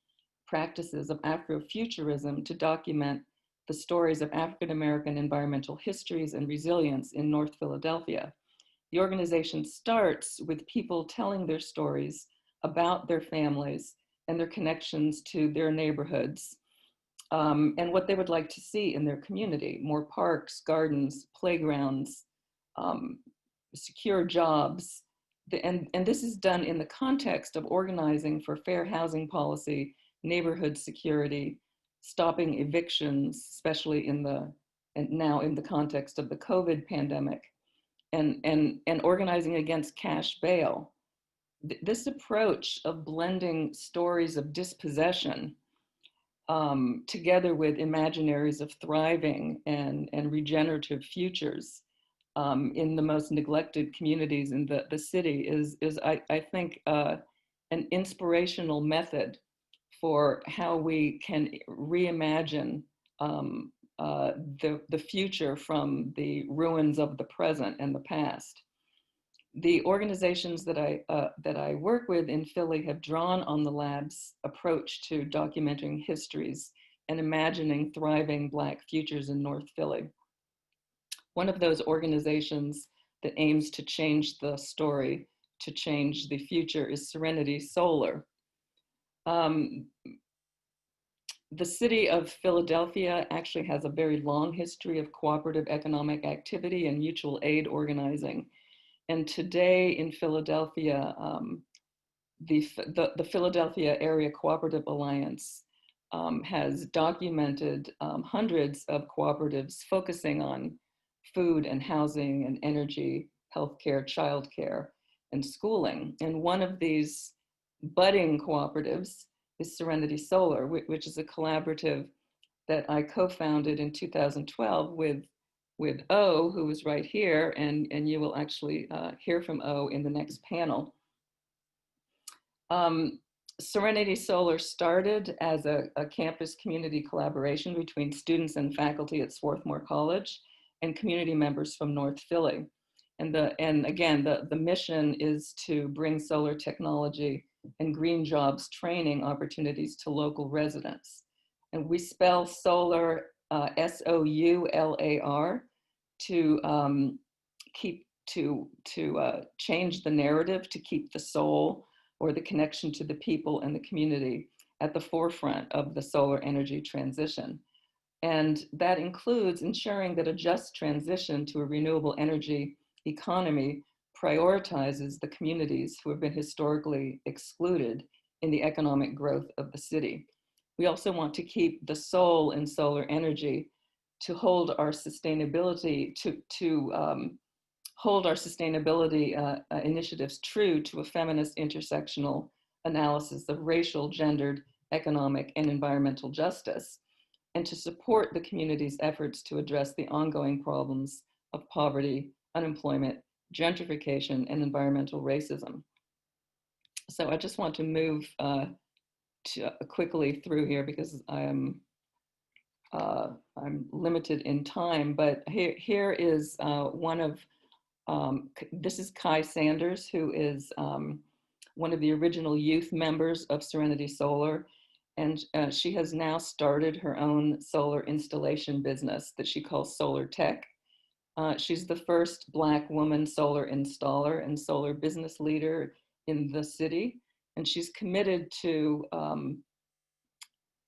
practices of Afrofuturism to document the stories of African-American environmental histories and resilience in North Philadelphia. The organization starts with people telling their stories about their families and their connections to their neighborhoods, and what they would like to see in their community: more parks, gardens, playgrounds, secure jobs. And this is done in the context of organizing for fair housing policy, neighborhood security, stopping evictions, especially now in the context of the COVID pandemic, and organizing against cash bail. this approach of blending stories of dispossession together with imaginaries of thriving and regenerative futures in the most neglected communities in the city is I think, an inspirational method for how we can reimagine the future from the ruins of the present and the past. The organizations that I work with in Philly have drawn on the lab's approach to documenting histories and imagining thriving Black futures in North Philly. One of those organizations that aims to change the story, to change the future, is Serenity Solar. The city of Philadelphia actually has a very long history of cooperative economic activity and mutual aid organizing. And today in Philadelphia, the Philadelphia Area Cooperative Alliance has documented hundreds of cooperatives focusing on food and housing and energy, healthcare, childcare, and schooling. And one of these budding cooperatives is Serenity Solar, which is a collaborative that I co-founded in 2012 with O, who is right here, and you will actually hear from O in the next panel. Serenity Solar started as a campus community collaboration between students and faculty at Swarthmore College and community members from North Philly. And again, the mission is to bring solar technology and green jobs training opportunities to local residents. And we spell solar S-O-U-L-A-R to change the narrative, to keep the soul or the connection to the people and the community at the forefront of the solar energy transition. And that includes ensuring that a just transition to a renewable energy economy prioritizes the communities who have been historically excluded in the economic growth of the city. We also want to keep the soul in solar energy to hold our sustainability, hold our sustainability initiatives true to a feminist intersectional analysis of racial, gendered, economic, and environmental justice, and to support the community's efforts to address the ongoing problems of poverty, unemployment, gentrification, and environmental racism. So I just want to move quickly through here because I'm limited in time, but here is one of, this is Kai Sanders, who is one of the original youth members of Serenity Solar. And she has now started her own solar installation business that she calls Solar Tech. She's the first Black woman solar installer and solar business leader in the city. And she's committed to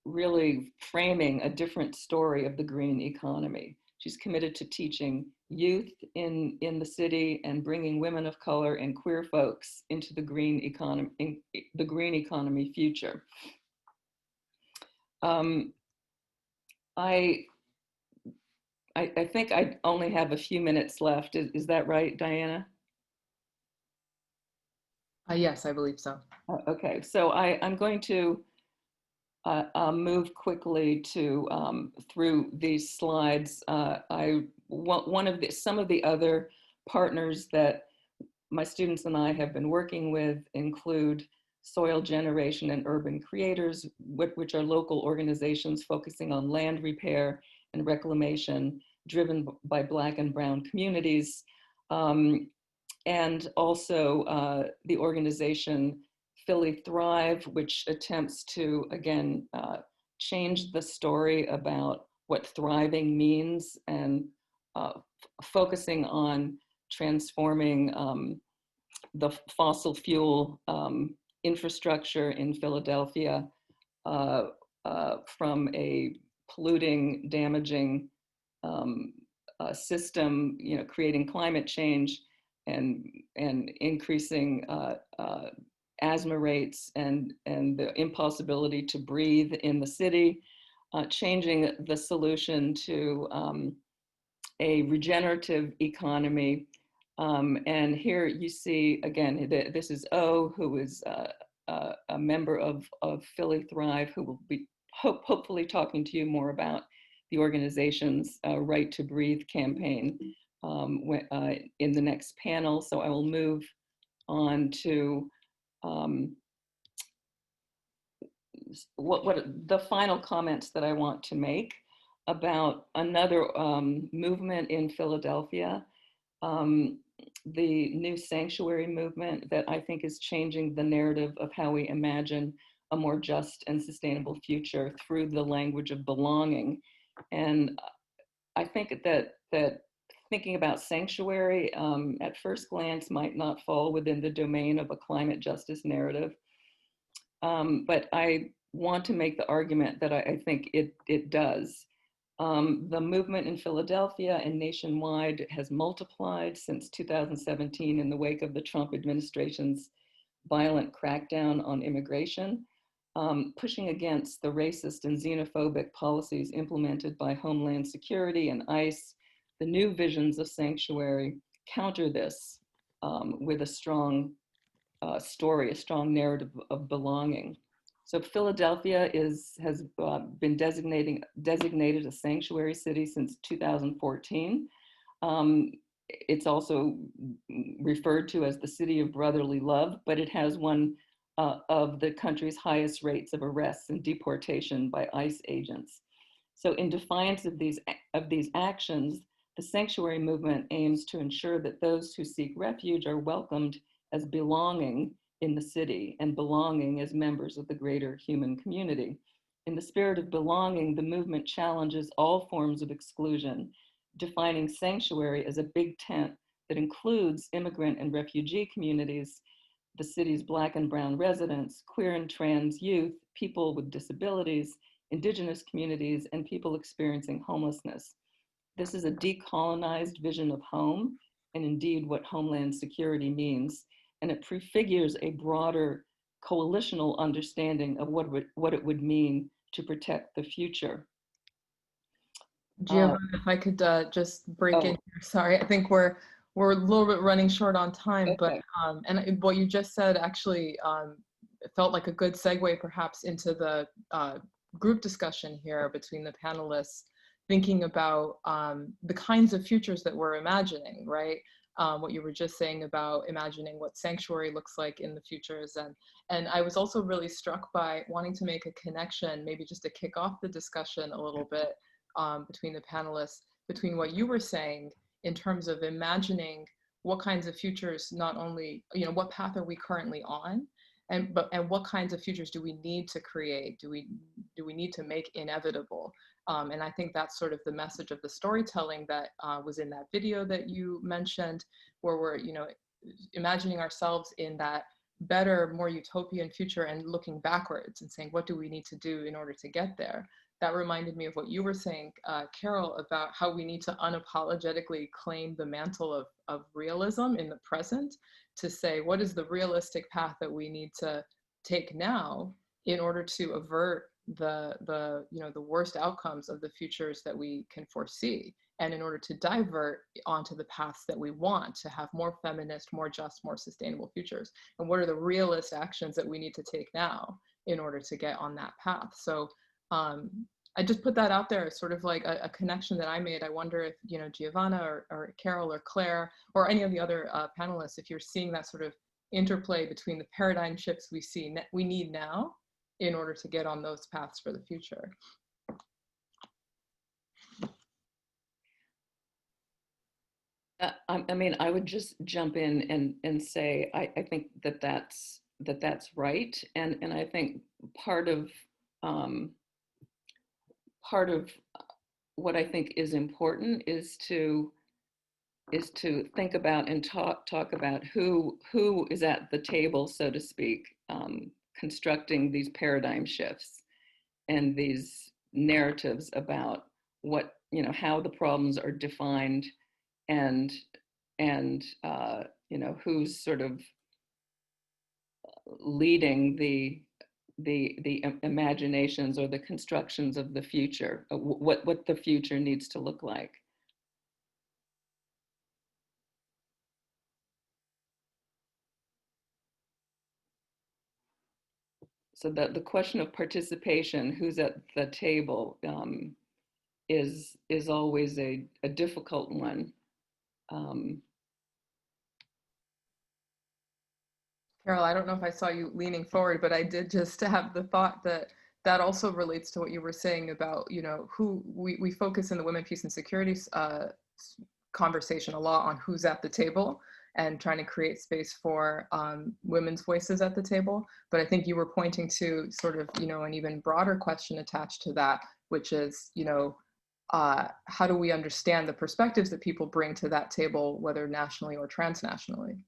really framing a different story of the green economy. She's committed to teaching youth in the city and bringing women of color and queer folks into the green economy future. I think I only have a few minutes left. Is that right, Diana? Yes, I believe so. Okay, so I'm going to move quickly to through these slides. Some of the other partners that my students and I have been working with include Soil Generation and Urban Creators, which are local organizations focusing on land repair and reclamation driven by Black and Brown communities. And also the organization Philly Thrive, which attempts to, again, change the story about what thriving means and focusing on transforming the fossil fuel infrastructure in Philadelphia from a polluting, damaging system, creating climate change and increasing asthma rates and the impossibility to breathe in the city, changing the solution to a regenerative economy And here you see, again, this is O, who is a member of Philly Thrive, who will be hopefully talking to you more about the organization's Right to Breathe campaign in the next panel. So I will move on to what the final comments that I want to make about another movement in Philadelphia, the new sanctuary movement that I think is changing the narrative of how we imagine a more just and sustainable future through the language of belonging. And I think that thinking about sanctuary at first glance might not fall within the domain of a climate justice narrative. But I want to make the argument that I think it does. The movement in Philadelphia and nationwide has multiplied since 2017 in the wake of the Trump administration's violent crackdown on immigration, pushing against the racist and xenophobic policies implemented by Homeland Security and ICE. The new visions of sanctuary counter this with a strong story, a strong narrative of belonging. So Philadelphia has been designated a sanctuary city since 2014. It's also referred to as the city of brotherly love, but it has one of the country's highest rates of arrests and deportation by ICE agents. So in defiance of these actions, the sanctuary movement aims to ensure that those who seek refuge are welcomed as belonging in the city and belonging as members of the greater human community. In the spirit of belonging, the movement challenges all forms of exclusion, defining sanctuary as a big tent that includes immigrant and refugee communities, the city's Black and brown residents, queer and trans youth, people with disabilities, indigenous communities, and people experiencing homelessness. This is a decolonized vision of home, and indeed what Homeland Security means, and it prefigures a broader coalitional understanding of what it would mean to protect the future. Giovanna, if I could just break in here. Sorry, I think we're a little bit running short on time, okay. But and what you just said actually it felt like a good segue perhaps into the group discussion here between the panelists, thinking about the kinds of futures that we're imagining, right? What you were just saying about imagining what sanctuary looks like in the futures. And I was also really struck by wanting to make a connection, maybe just to kick off the discussion a little bit between the panelists, between what you were saying in terms of imagining what kinds of futures, not only, what path are we currently on, and what kinds of futures do we need to create? Do we need to make inevitable? And I think that's sort of the message of the storytelling that was in that video that you mentioned, where we're, imagining ourselves in that better, more utopian future and looking backwards and saying, what do we need to do in order to get there? That reminded me of what you were saying, Carol, about how we need to unapologetically claim the mantle of realism in the present, to say, what is the realistic path that we need to take now in order to avert the worst outcomes of the futures that we can foresee, and in order to divert onto the paths that we want to have more feminist, more just, more sustainable futures. And what are the realist actions that we need to take now in order to get on that path? So I just put that out there as sort of like a connection that I made. I wonder if, Giovanna or Carol or Claire or any of the other panelists, if you're seeing that sort of interplay between the paradigm shifts we need now in order to get on those paths for the future. I would just jump in and say, I think that's right. And I think part of what I think is important is to think about and talk about who is at the table, so to speak, constructing these paradigm shifts and these narratives about what, how the problems are defined, and who's sort of leading the imaginations or the constructions of the future, what the future needs to look like. so that the question of participation, who's at the table, is always a difficult one. Carol, I don't know if I saw you leaning forward, but I did just have the thought that that also relates to what you were saying about, you know, who we focus in the Women, Peace and Security conversation a lot on who's at the table and trying to create space for women's voices at the table. But I think you were pointing to sort of, you know, an even broader question attached to that, which is, you know, how do we understand the perspectives that people bring to that table, whether nationally or transnationally?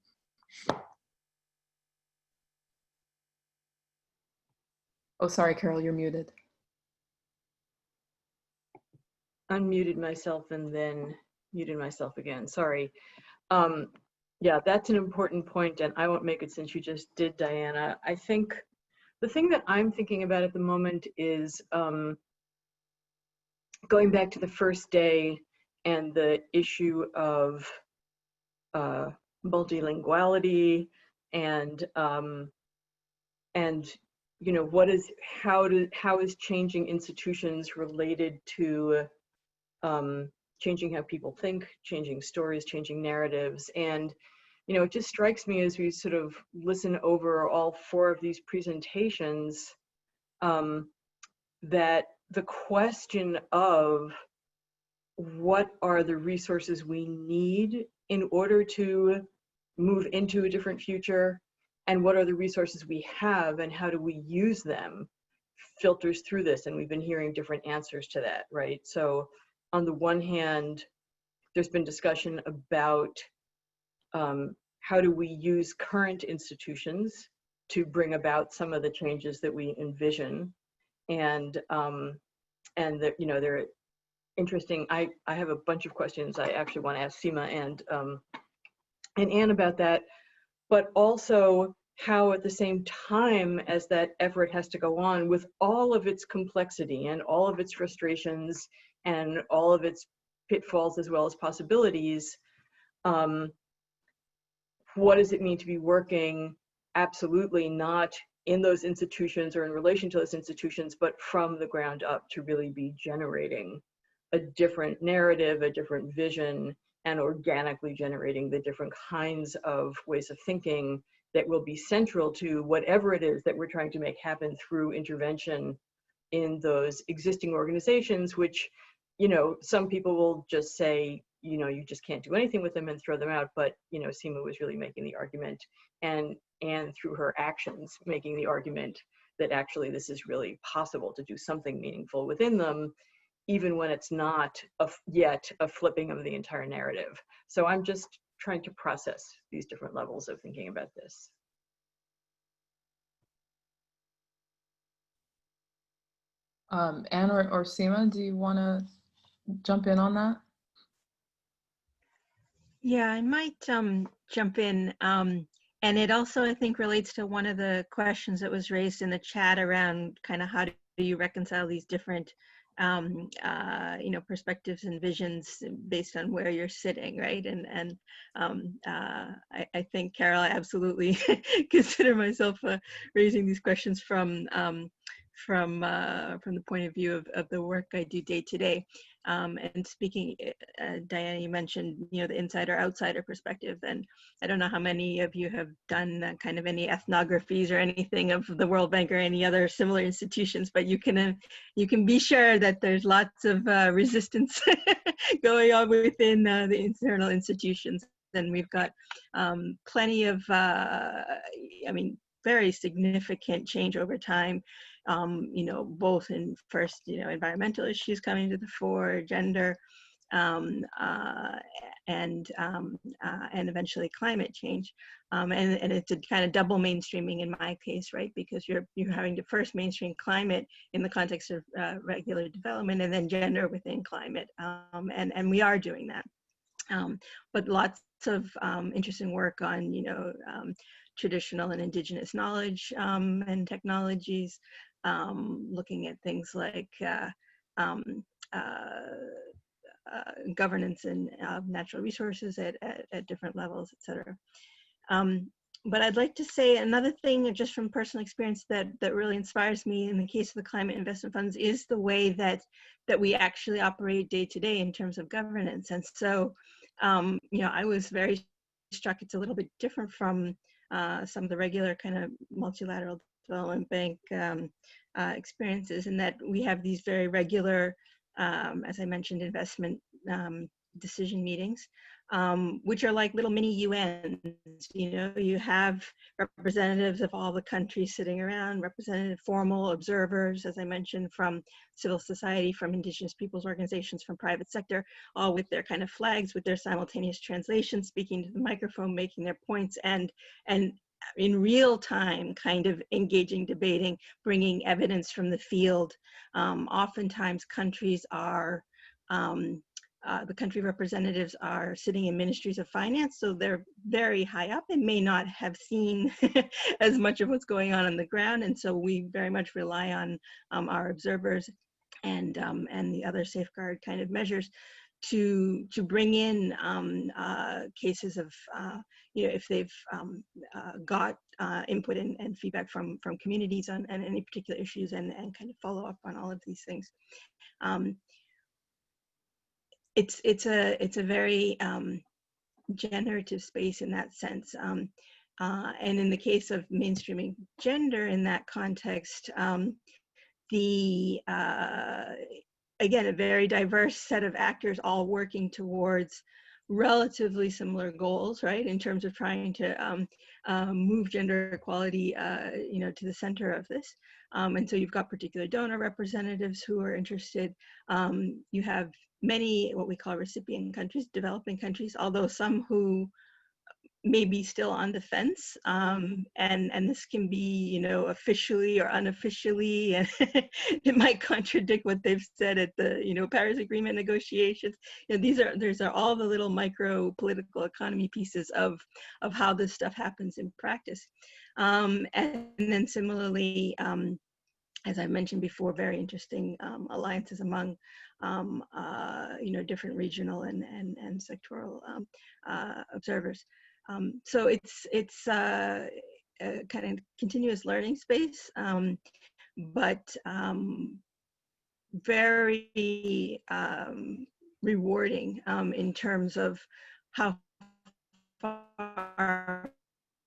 Oh, sorry, Carol, you're muted. Unmuted myself and then muted myself again. Sorry. Yeah, that's an important point, and I won't make it since you just did, Diana. I think the thing that I'm thinking about at the moment is going back to the first day and the issue of multilinguality and you know, how is changing institutions related to changing how people think, changing stories, changing narratives. And, you know, it just strikes me as we sort of listen over all 4 of these presentations that the question of what are the resources we need in order to move into a different future, and what are the resources we have and how do we use them, filters through this. And we've been hearing different answers to that, right? So on the one hand, there's been discussion about how do we use current institutions to bring about some of the changes that we envision, and that, you know, they're interesting. I have a bunch of questions I actually want to ask Seema and Anne about that, but also how at the same time as that effort has to go on with all of its complexity and all of its frustrations and all of its pitfalls as well as possibilities, what does it mean to be working absolutely not in those institutions or in relation to those institutions, but from the ground up to really be generating a different narrative, a different vision, and organically generating the different kinds of ways of thinking that will be central to whatever it is that we're trying to make happen through intervention in those existing organizations, which, you know, some people will just say, you know, you just can't do anything with them and throw them out. But, you know, Seema was really making the argument, and through her actions, making the argument that actually this is really possible to do something meaningful within them, even when it's not yet a flipping of the entire narrative. So I'm just trying to process these different levels of thinking about this. Anne or Seema, do you want to jump in on that? Yeah, I might jump in. And it also, I think, relates to one of the questions that was raised in the chat around kind of how do you reconcile these different you know, perspectives and visions based on where you're sitting, right? And I think, Carol, I absolutely consider myself raising these questions from the point of view of the work I do day to day. And speaking, Diana, you mentioned, you know, the insider outsider perspective, and I don't know how many of you have done kind of any ethnographies or anything of the World Bank or any other similar institutions, but you can be sure that there's lots of resistance going on within the internal institutions, and we've got plenty of, I mean, very significant change over time. You know, both in first, you know, environmental issues coming to the fore, gender, and eventually climate change. And it's a kind of double mainstreaming in my case, right? Because you're having to first mainstream climate in the context of regular development, and then gender within climate. And we are doing that. But lots of interesting work on, you know, traditional and indigenous knowledge and technologies, looking at things like governance and natural resources at different levels, et cetera. but I'd like to say another thing just from personal experience that really inspires me in the case of the climate investment funds is the way that we actually operate day to day in terms of governance. And so, you know, I was very struck. It's a little bit different from some of the regular kind of multilateral development bank experiences, in that we have these very regular, as I mentioned, investment decision meetings, which are like little mini UNs. You know, you have representatives of all the countries sitting around, representative formal observers, as I mentioned, from civil society, from indigenous peoples organizations, from private sector, all with their kind of flags, with their simultaneous translation, speaking to the microphone, making their points, and in real time kind of engaging, debating, bringing evidence from the field. Oftentimes countries are the country representatives are sitting in ministries of finance, so they're very high up and may not have seen as much of what's going on the ground. And so we very much rely on our observers and the other safeguard kind of measures to bring in cases of, you know, if they've got input and feedback from communities on any particular issues, and kind of follow up on all of these things. It's a very generative space in that sense. And in the case of mainstreaming gender in that context, again, a very diverse set of actors all working towards relatively similar goals, right, in terms of trying to move gender equality, you know, to the center of this. And so you've got particular donor representatives who are interested. You have many what we call recipient countries, developing countries, although some who may be still on the fence, and this can be, you know, officially or unofficially, and it might contradict what they've said at the, you know, Paris Agreement negotiations. You know, these are all the little micro political economy pieces of how this stuff happens in practice. And then similarly, as I mentioned before, very interesting alliances among you know, different regional and sectoral observers. So it's a kind of continuous learning space, but very rewarding in terms of how far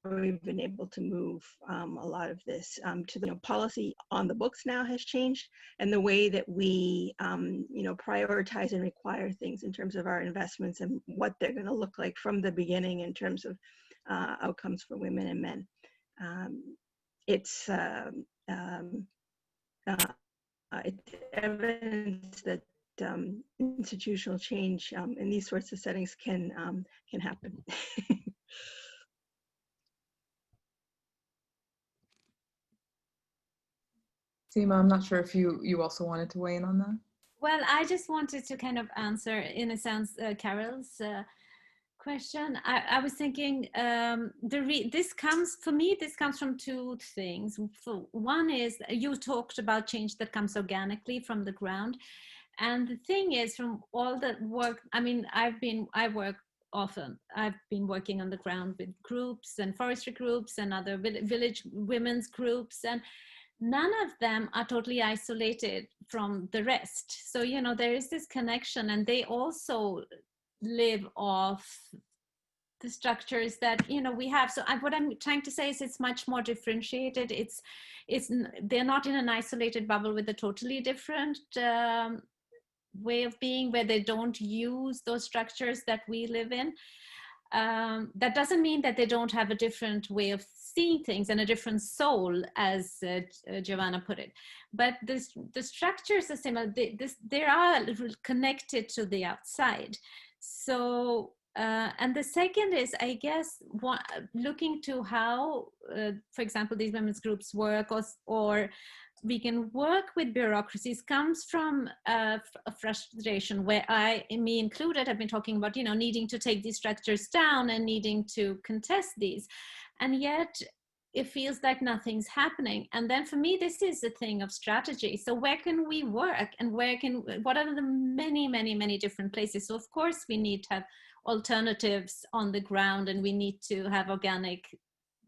we've been able to move a lot of this to the, you know, policy on the books now has changed, and the way that we you know, prioritize and require things in terms of our investments and what they're going to look like from the beginning in terms of outcomes for women and men. It's evidence that institutional change in these sorts of settings can happen. Seema, I'm not sure if you also wanted to weigh in on that. Well, I just wanted to kind of answer, in a sense, Carol's question. I was thinking this comes from two things. One is, you talked about change that comes organically from the ground, and the thing is, from all the work, I mean, I work often. I've been working on the ground with groups and forestry groups and other village women's groups, and none of them are totally isolated from the rest. So, you know, there is this connection, and they also live off the structures that, you know, we have. So what I'm trying to say is it's much more differentiated. They're not in an isolated bubble with a totally different way of being, where they don't use those structures that we live in. That doesn't mean that they don't have a different way of seeing things and a different soul, as Giovanna put it. But the structures are similar. They are connected to the outside. So, and the second is, I guess, looking to how, for example, these women's groups work, or we can work with bureaucracies, comes from a frustration where me included, have been talking about, you know, needing to take these structures down and needing to contest these. And yet it feels like nothing's happening. And then for me, this is a thing of strategy. So where can we work, and what are the many, many, many different places? So of course we need to have alternatives on the ground, and we need to have organic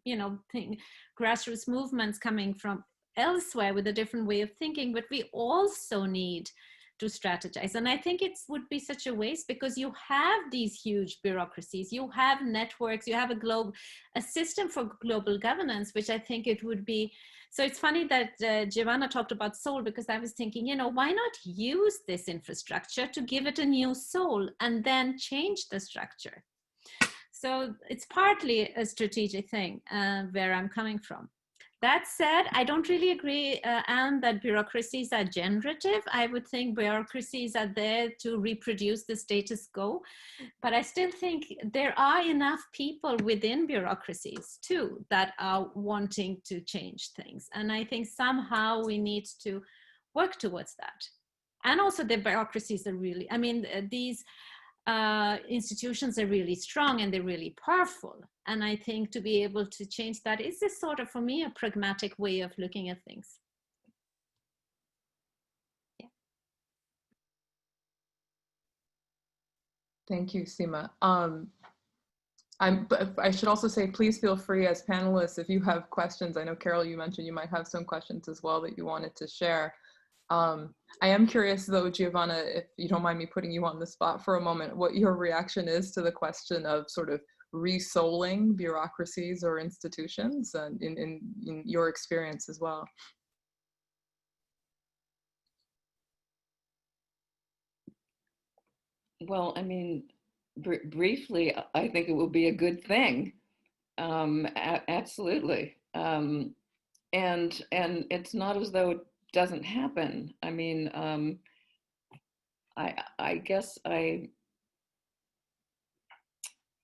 grassroots movements coming from elsewhere with a different way of thinking, but we also need to strategize. And I think it would be such a waste, because you have these huge bureaucracies, you have networks, you have a system for global governance, which I think it would be. So it's funny that Giovanna talked about soul, because I was thinking, why not use this infrastructure to give it a new soul and then change the structure? So it's partly a strategic thing where I'm coming from. That said, I don't really agree, Anne, that bureaucracies are generative. I would think bureaucracies are there to reproduce the status quo. But I still think there are enough people within bureaucracies too that are wanting to change things. And I think somehow we need to work towards that. And also the bureaucracies are really, these institutions are really strong and they're really powerful. And I think to be able to change that is a sort of, for me, a pragmatic way of looking at things. Yeah. Thank you, Seema. I should also say, please feel free as panelists, if you have questions. I know, Carol, you mentioned you might have some questions as well that you wanted to share. I am curious though, Giovanna, if you don't mind me putting you on the spot for a moment, what your reaction is to the question of sort of re-souling bureaucracies or institutions, and in your experience as well. Well, briefly, I think it will be a good thing. Absolutely. And it's not as though it doesn't happen. I guess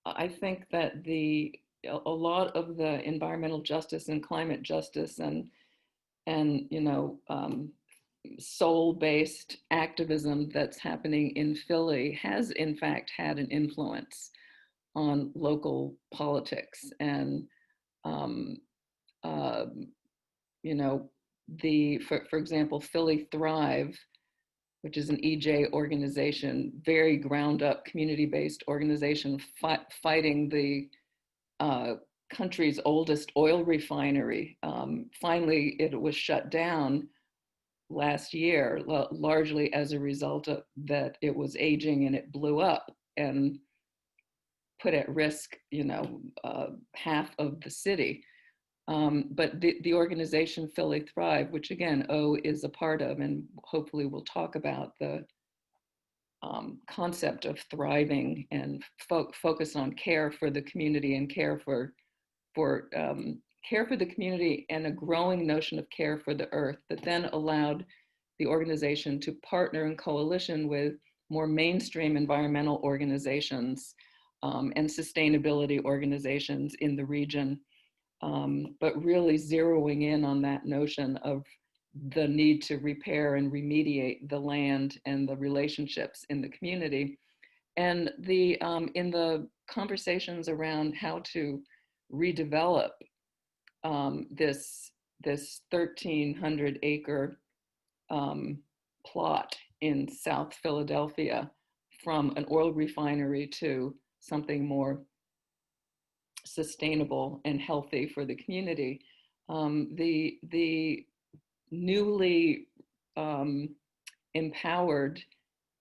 I think that a lot of the environmental justice and climate justice and soul-based activism that's happening in Philly has in fact had an influence on local politics. And for example, Philly Thrive, which is an EJ organization, very ground up, community-based organization fighting the country's oldest oil refinery. Finally, it was shut down last year, largely as a result of that it was aging and it blew up and put at risk, half of the city. But the organization Philly Thrive, which again, O is a part of, and hopefully we'll talk about the concept of thriving and focus on care for the community and care for the community, and a growing notion of care for the earth, that then allowed the organization to partner in coalition with more mainstream environmental organizations and sustainability organizations in the region. But really zeroing in on that notion of the need to repair and remediate the land and the relationships in the community. And in the conversations around how to redevelop this 1,300 acre plot in South Philadelphia, from an oil refinery to something more sustainable and healthy for the community. The newly empowered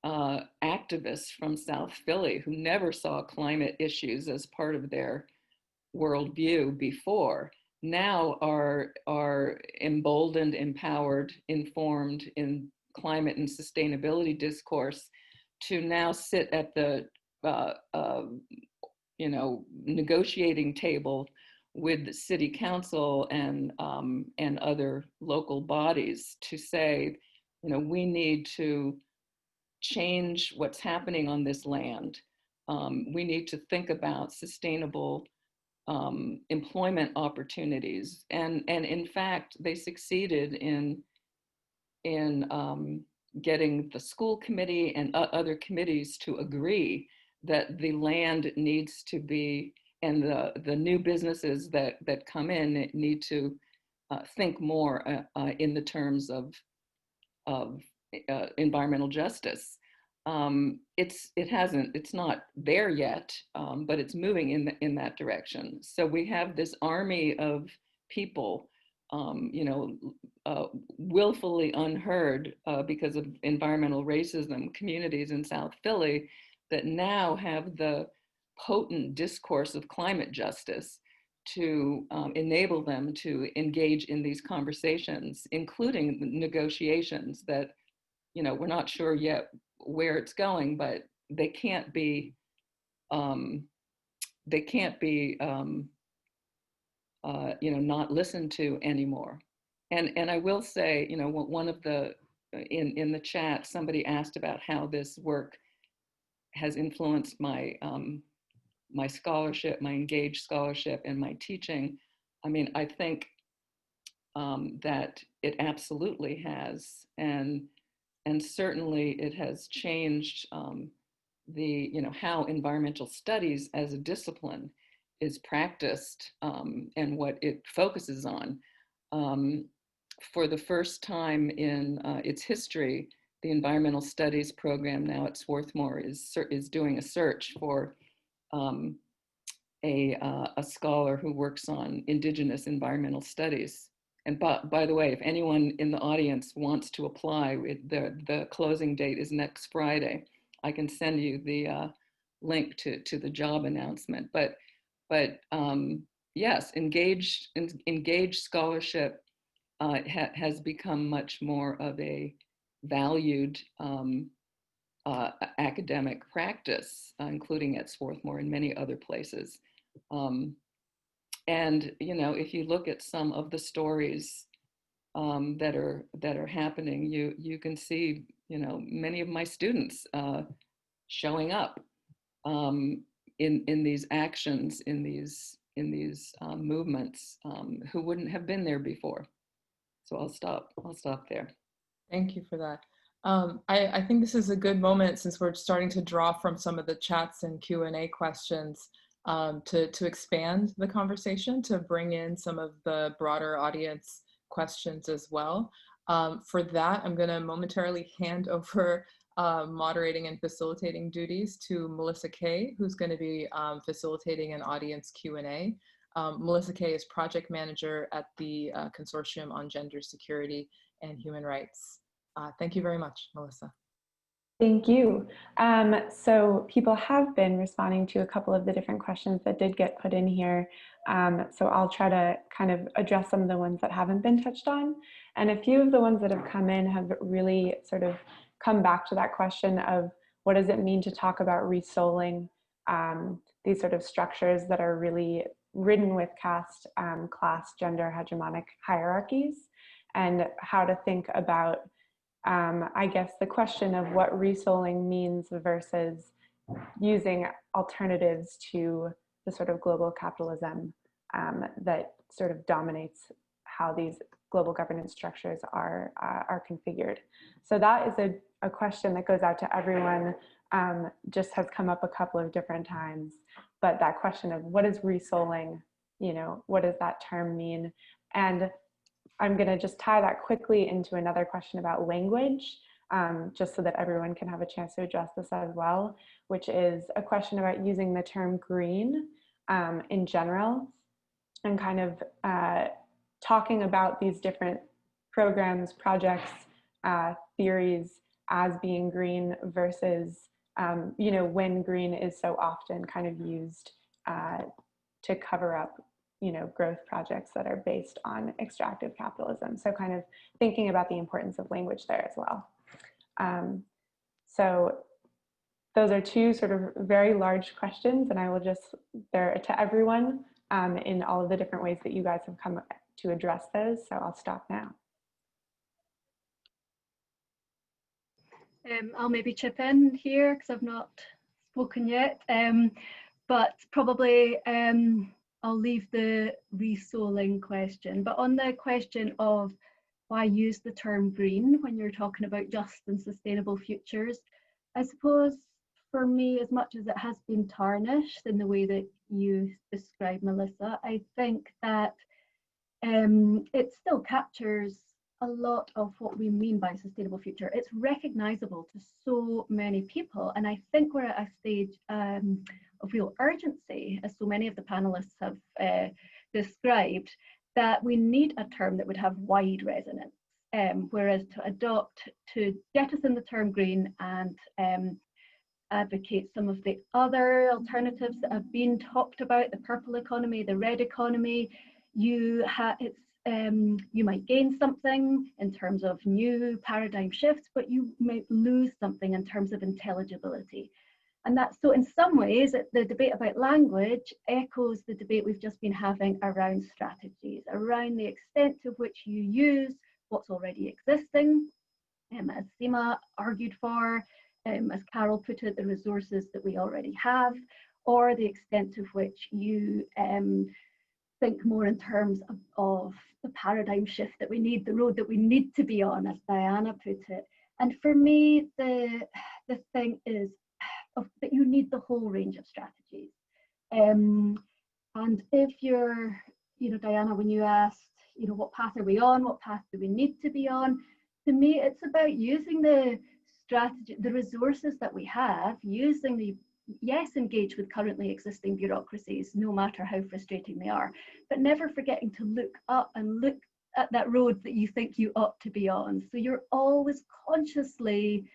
activists from South Philly, who never saw climate issues as part of their worldview before, now are emboldened, empowered, informed in climate and sustainability discourse to now sit at the negotiating table with the city council and other local bodies to say, we need to change what's happening on this land. We need to think about sustainable employment opportunities, and in fact, they succeeded in getting the school committee and other committees to agree that the land needs to be, and the new businesses that come in need to think more in the terms of environmental justice. it's not there yet, but it's moving in that direction. So we have this army of people, willfully unheard because of environmental racism, communities in South Philly that now have the potent discourse of climate justice to enable them to engage in these conversations, including negotiations that, we're not sure yet where it's going, but they can't be not listened to anymore. And I will say, one of the in the chat, somebody asked about how this work has influenced my my scholarship, my engaged scholarship, and my teaching. I mean, I think that it absolutely has, and certainly it has changed how environmental studies as a discipline is practiced, and what it focuses on. For the first time in its history, the environmental studies program now at Swarthmore is doing a search for a scholar who works on Indigenous environmental studies. And by the way, if anyone in the audience wants to apply, the closing date is next Friday. I can send you the link to the job announcement. But yes, engaged scholarship has become much more of a valued academic practice, including at Swarthmore and many other places. And if you look at some of the stories that are happening, you can see many of my students showing up in these actions, in these movements, who wouldn't have been there before. So I'll stop there. Thank you for that. I think this is a good moment, since we're starting to draw from some of the chats and Q&A questions, to expand the conversation, to bring in some of the broader audience questions as well. For that, I'm going to momentarily hand over moderating and facilitating duties to Melissa Kay, who's going to be facilitating an audience Q&A. Melissa Kay is project manager at the Consortium on Gender Security and Human Rights. Thank you very much, Melissa. Thank you. So people have been responding to a couple of the different questions that did get put in here. So I'll try to kind of address some of the ones that haven't been touched on. And a few of the ones that have come in have really sort of come back to that question of what does it mean to talk about resouling these sort of structures that are really ridden with caste, class, gender, hegemonic hierarchies, and how to think about I guess the question of what resouling means versus using alternatives to the sort of global capitalism that sort of dominates how these global governance structures are configured. So that is a question that goes out to everyone, just has come up a couple of different times. But that question of what is resouling, what does that term mean? And I'm going to just tie that quickly into another question about language, just so that everyone can have a chance to address this as well, which is a question about using the term green in general, and kind of talking about these different programs, projects, theories as being green versus, when green is so often kind of used to cover up growth projects that are based on extractive capitalism. So kind of thinking about the importance of language there as well. So those are two sort of very large questions, and I will just, they're to everyone in all of the different ways that you guys have come to address those. So I'll stop now. I'll maybe chip in here because I've not spoken yet, but probably I'll leave the resouling question. But on the question of why use the term green when you're talking about just and sustainable futures, I suppose for me, as much as it has been tarnished in the way that you described, Melissa, I think that it still captures a lot of what we mean by sustainable future. It's recognizable to so many people, and I think we're at a stage of real urgency, as so many of the panelists have described, that we need a term that would have wide resonance, whereas to jettison the term green and advocate some of the other alternatives that have been talked about, the purple economy, the red economy, you might gain something in terms of new paradigm shifts, but you might lose something in terms of intelligibility. And that's, so in some ways, the debate about language echoes the debate we've just been having around strategies, around the extent to which you use what's already existing, as Seema argued for, as Carol put it, the resources that we already have, or the extent to which you think more in terms of the paradigm shift that we need, the road that we need to be on, as Diana put it. And for me, the thing is that you need the whole range of strategies. And if you're, Diana, when you asked, what path are we on, what path do we need to be on, to me, it's about using the strategy, the resources that we have, using the, yes, engage with currently existing bureaucracies, no matter how frustrating they are, but never forgetting to look up and look at that road that you think you ought to be on. So you're always consciously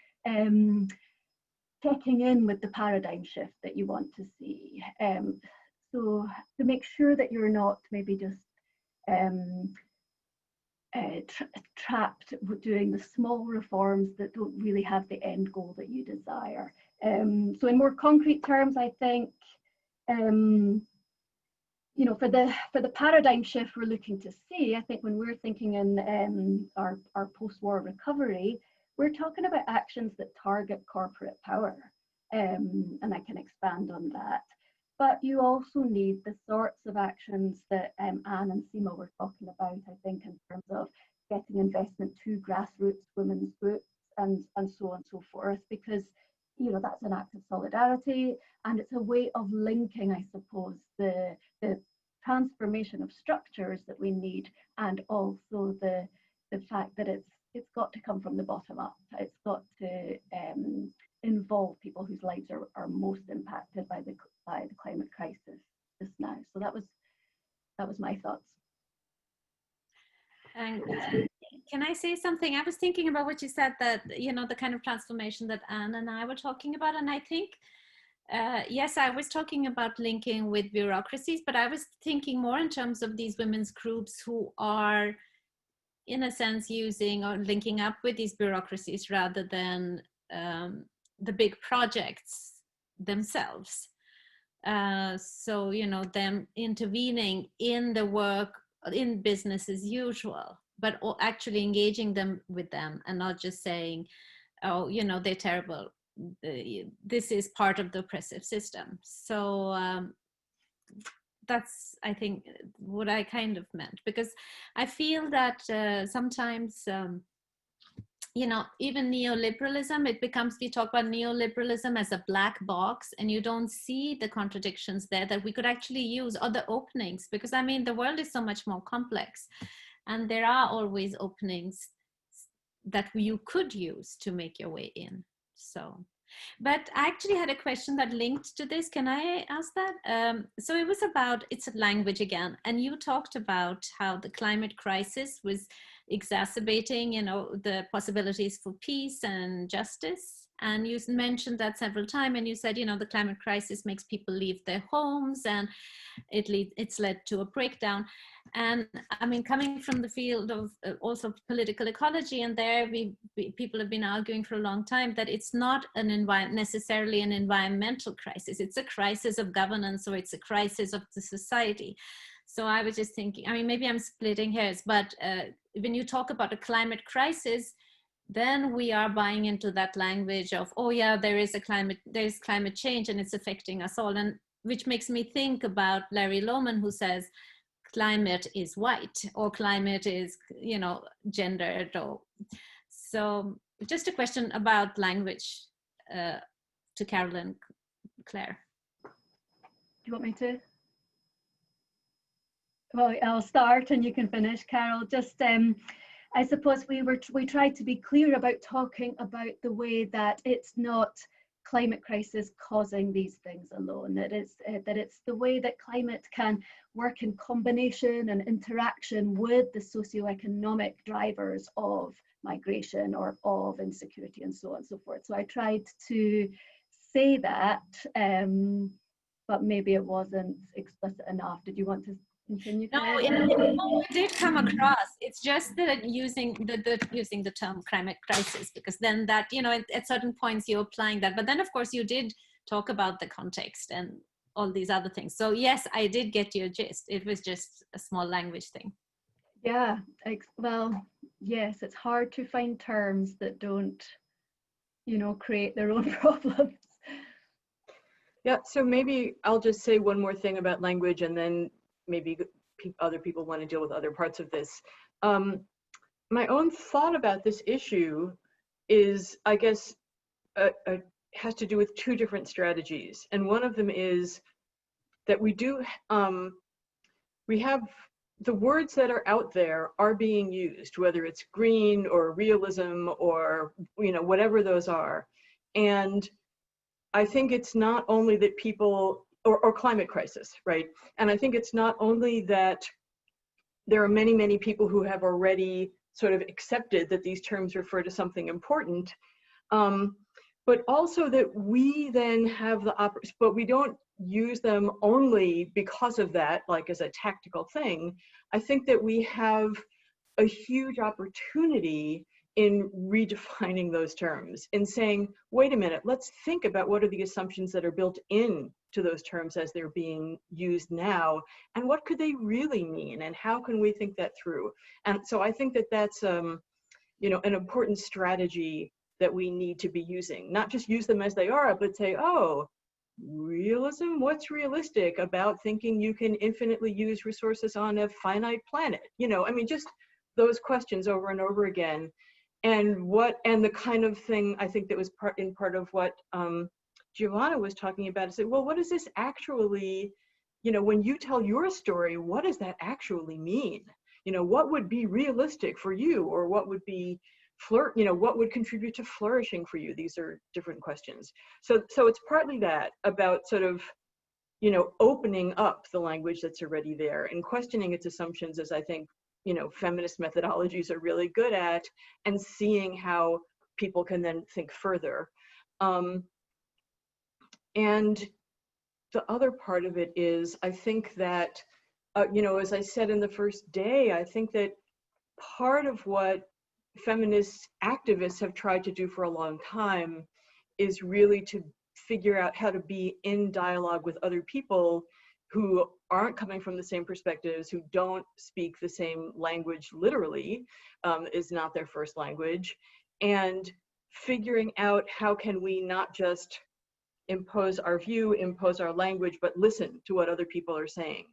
checking in with the paradigm shift that you want to see. So to make sure that you're not maybe just trapped with doing the small reforms that don't really have the end goal that you desire. So in more concrete terms, I think, for the paradigm shift we're looking to see, I think when we're thinking in our post-war recovery, we're talking about actions that target corporate power, and I can expand on that. But you also need the sorts of actions that Anne and Seema were talking about, I think, in terms of getting investment to grassroots women's groups and so on and so forth, because that's an act of solidarity, and it's a way of linking, I suppose, the transformation of structures that we need, and also the fact that it's got to come from the bottom up. It's got to involve people whose lives are most impacted by the climate crisis just now. So that was my thoughts. And can I say something? I was thinking about what you said, that the kind of transformation that Anne and I were talking about, and I think yes, I was talking about linking with bureaucracies, but I was thinking more in terms of these women's groups who are, in a sense, using or linking up with these bureaucracies rather than the big projects themselves. So, them intervening in the work, in business as usual, but actually engaging them with them and not just saying, oh, they're terrible. This is part of the oppressive system. So that's, I think, what I kind of meant, because I feel that sometimes, even neoliberalism, it becomes, we talk about neoliberalism as a black box, and you don't see the contradictions there that we could actually use other openings, because the world is so much more complex, and there are always openings that you could use to make your way in. So, but I actually had a question that linked to this. Can I ask that? So it was about, it's language again, and you talked about how the climate crisis was exacerbating, the possibilities for peace and justice. And you mentioned that several times, and you said, the climate crisis makes people leave their homes, and it's led to a breakdown. And coming from the field of also political ecology, and there people have been arguing for a long time that it's not necessarily an environmental crisis. It's a crisis of governance, or it's a crisis of the society. So I was just thinking, maybe I'm splitting hairs, but when you talk about a climate crisis, then we are buying into that language of, oh yeah, there's climate change and it's affecting us all. And which makes me think about Larry Lohman, who says climate is white, or climate is, gendered. So just a question about language to Carol and Claire. Do you want me to? Well, I'll start and you can finish, Carol. Just I suppose we tried to be clear about talking about the way that it's not climate crisis causing these things alone, that it's the way that climate can work in combination and interaction with the socioeconomic drivers of migration or of insecurity and so on and so forth. So I tried to say that, but maybe it wasn't explicit enough. Did you want to continue? No, it did come across. It's just that using the term climate crisis, because then that, you know, at certain points you're applying that, but then of course you did talk about the context and all these other things. So yes, I did get your gist. It was just a small language thing. Yeah, well, yes, it's hard to find terms that don't, you know, create their own problems. Yeah, so maybe I'll just say one more thing about language, and then maybe other people want to deal with other parts of this. My own thought about this issue is, I guess, has to do with two different strategies. And one of them is that we have the words that are out there are being used, whether it's green or realism or, you know, whatever those are. And I think it's not only that people, or climate crisis, right? And I think it's not only that there are many, many people who have already sort of accepted that these terms refer to something important, but also that we then have but we don't use them only because of that, like as a tactical thing. I think that we have a huge opportunity in redefining those terms, in saying, wait a minute, let's think about what are the assumptions that are built in to those terms as they're being used now, and what could they really mean, and how can we think that through? And so I think that that's you know, an important strategy that we need to be using. Not just use them as they are, but say, oh, realism, what's realistic about thinking you can infinitely use resources on a finite planet? You know, I mean, just those questions over and over again. And the kind of thing I think that was part of what Giovanna was talking about, is that, well, what does this actually, you know, when you tell your story, what does that actually mean? You know, what would be realistic for you, or what would be you know, what would contribute to flourishing for you? These are different questions. So it's partly that, about sort of, you know, opening up the language that's already there and questioning its assumptions, as I think, you know, feminist methodologies are really good at, and seeing how people can then think further. And the other part of it is, I think that, you know, as I said in the first day, I think that part of what feminist activists have tried to do for a long time is really to figure out how to be in dialogue with other people who aren't coming from the same perspectives, who don't speak the same language literally, is not their first language, and figuring out how can we not just impose our view, impose our language, but listen to what other people are saying.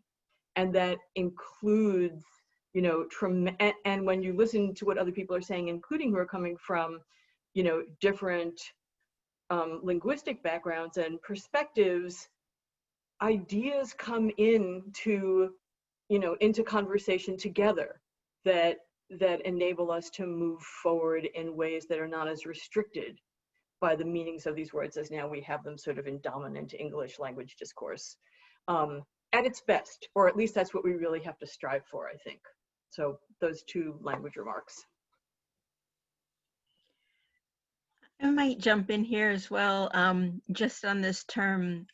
And that includes, you know, and when you listen to what other people are saying, including who are coming from, you know, different linguistic backgrounds and perspectives, ideas come into, you know, into conversation together that enable us to move forward in ways that are not as restricted by the meanings of these words as now we have them sort of in dominant English language discourse at its best, or at least that's what we really have to strive for, I think. So those two language remarks. I might jump in here as well, just on this term,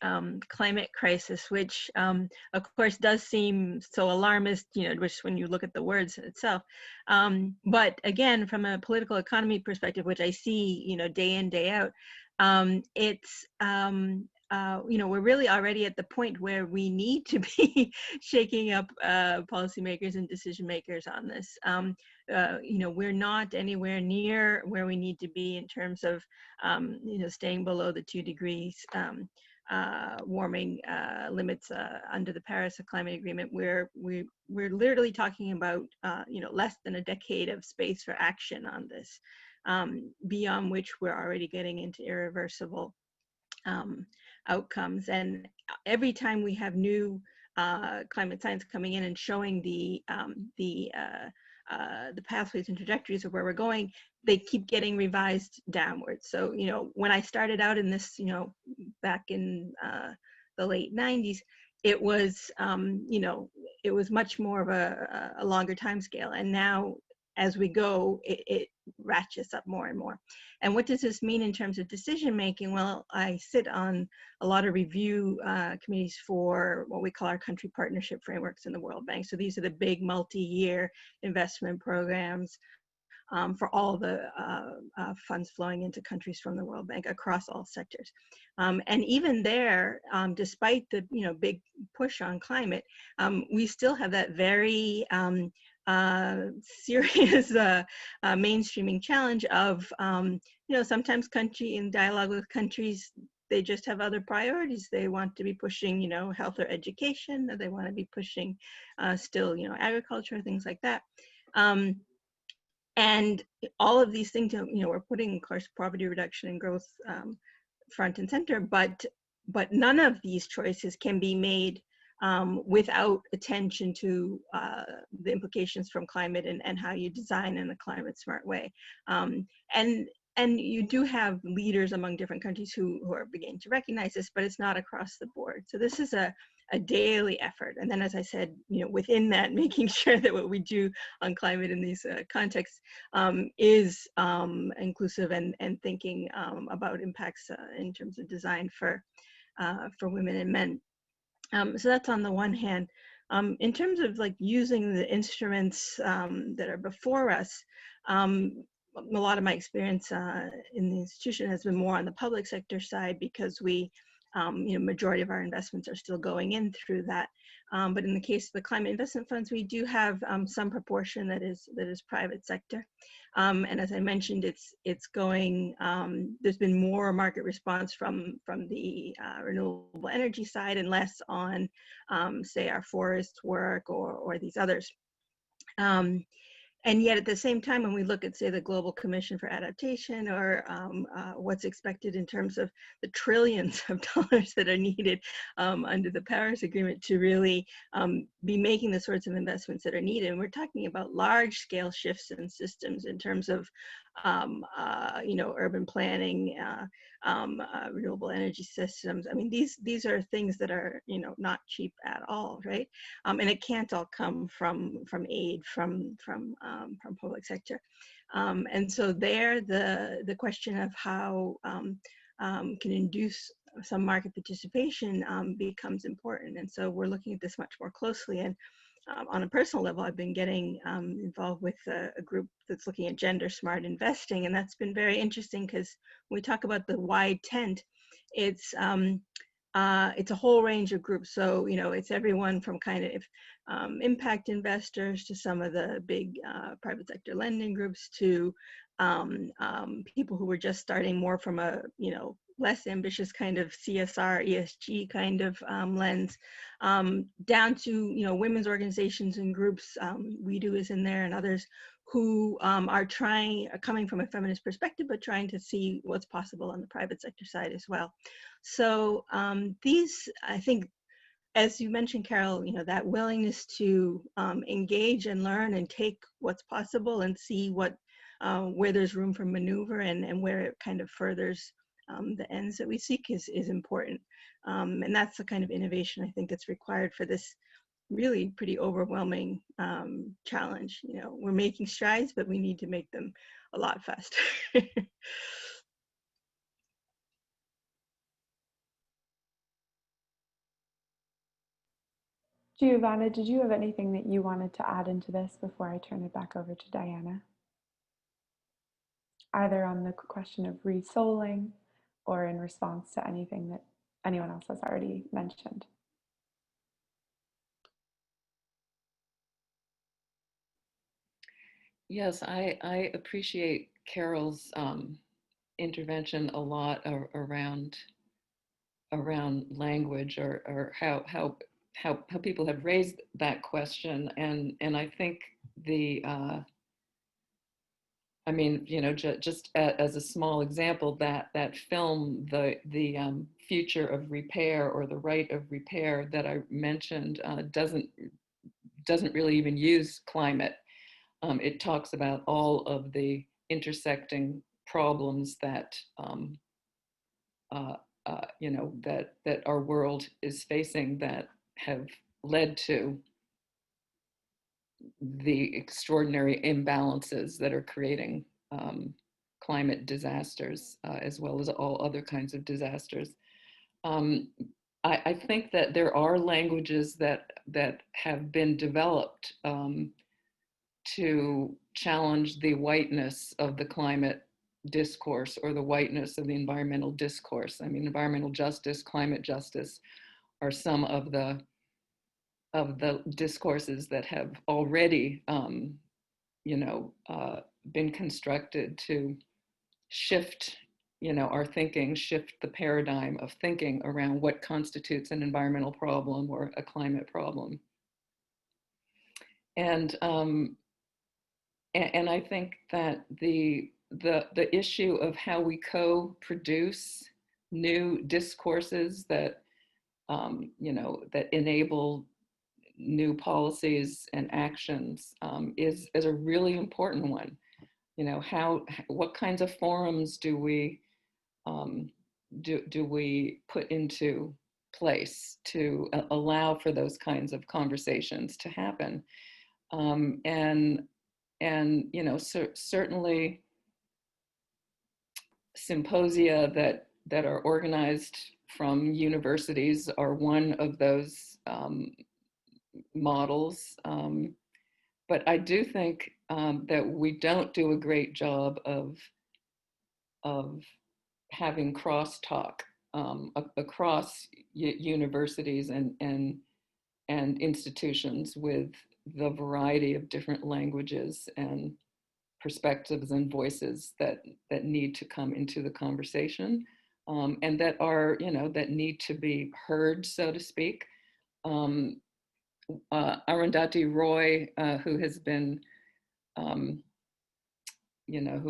climate crisis, which of course does seem so alarmist, you know, which when you look at the words itself. But again, from a political economy perspective, which I see, you know, day in, day out, it's, you know, we're really already at the point where we need to be shaking up policymakers and decision makers on this. You know, we're not anywhere near where we need to be in terms of, you know, staying below the 2 degrees warming limits under the Paris Climate Agreement. We're literally talking about, you know, less than a decade of space for action on this, beyond which we're already getting into irreversible outcomes. And every time we have new climate science coming in and showing the the pathways and trajectories of where we're going, they keep getting revised downwards. So, you know, when I started out in this, you know, back in the late 90s, it was, you know, it was much more of a longer time scale. And now, as we go, it ratchets up more and more. And what does this mean in terms of decision making? Well, I sit on a lot of review committees for what we call our country partnership frameworks in the World Bank. So these are the big multi-year investment programs for all the funds flowing into countries from the World Bank across all sectors. And even there, despite the, you know, big push on climate, we still have that very serious mainstreaming challenge of, you know, sometimes in dialogue with countries, they just have other priorities. They want to be pushing, you know, health or education, or they want to be pushing still, you know, agriculture, things like that. And all of these things, you know, we're putting, of course, poverty reduction and growth front and center, but none of these choices can be made without attention to the implications from climate and how you design in a climate smart way. And you do have leaders among different countries who are beginning to recognize this, but it's not across the board. So this is a daily effort. And then, as I said, you know, within that, making sure that what we do on climate in these contexts is inclusive and thinking about impacts in terms of design for women and men. So that's on the one hand. In terms of like using the instruments that are before us, a lot of my experience in the institution has been more on the public sector side, because we, you know, majority of our investments are still going in through that. But in the case of the climate investment funds, we do have some proportion that is private sector. And as I mentioned, it's going, there's been more market response from the renewable energy side and less on, say, our forest work or these others. And yet at the same time, when we look at, say, the Global Commission for Adaptation, or what's expected in terms of the trillions of dollars that are needed under the Paris Agreement to really be making the sorts of investments that are needed, and we're talking about large scale shifts in systems in terms of you know, urban planning, renewable energy systems. I mean, these are things that are, you know, not cheap at all, right? And it can't all come from aid from public sector. And so there, the question of how can induce some market participation becomes important. And so we're looking at this much more closely. And on a personal level, I've been getting involved with a group that's looking at gender smart investing. And that's been very interesting, because when we talk about the wide tent, it's a whole range of groups. So, you know, it's everyone from kind of impact investors to some of the big private sector lending groups to people who were just starting more from a, you know, less ambitious kind of CSR, ESG kind of lens, down to, you know, women's organizations and groups, We Do is in there, and others who are coming from a feminist perspective, but trying to see what's possible on the private sector side as well. So these, I think, as you mentioned, Carol, you know, that willingness to engage and learn and take what's possible and see what, where there's room for maneuver and where it kind of furthers the ends that we seek is important. And that's the kind of innovation I think that's required for this really pretty overwhelming challenge. You know, we're making strides, but we need to make them a lot faster. Giovanna, did you have anything that you wanted to add into this before I turn it back over to Diana? Either on the question of resoling or in response to anything that anyone else has already mentioned. Yes, I appreciate Carol's intervention a lot around language or how people have raised that question, and I think the I mean, you know, just as a small example, that film, the future of repair, or the right of repair that I mentioned, doesn't really even use climate. It talks about all of the intersecting problems that that our world is facing that have led to the extraordinary imbalances that are creating climate disasters, as well as all other kinds of disasters. I think that there are languages that have been developed to challenge the whiteness of the climate discourse or the whiteness of the environmental discourse. I mean, environmental justice, climate justice are some of the discourses that have already, been constructed to shift, our thinking, shift the paradigm of thinking around what constitutes an environmental problem or a climate problem. And I think that the issue of how we co-produce new discourses that that enable new policies and actions is a really important one. What kinds of forums do we do we put into place to allow for those kinds of conversations to happen? Certainly symposia that are organized from universities are one of those models. But I do think that we don't do a great job of having crosstalk across universities and institutions with the variety of different languages and perspectives and voices that need to come into the conversation, and that are, that need to be heard, so to speak. Arundhati Roy, who has been, who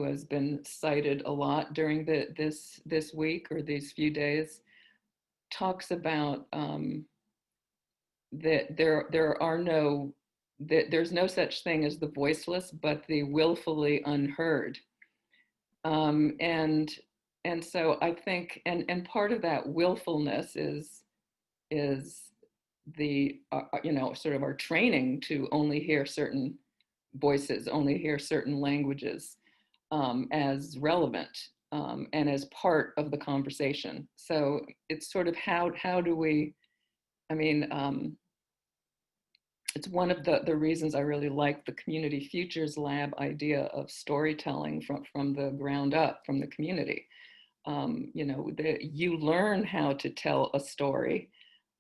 has been cited a lot during this week or these few days, talks about that there's no such thing as the voiceless, but the willfully unheard. And so I think, and part of that willfulness is the, sort of our training to only hear certain voices, only hear certain languages as relevant and as part of the conversation. So it's sort of how do we, it's one of the reasons I really like the Community Futures Lab idea of storytelling from the ground up, from the community. You learn how to tell a story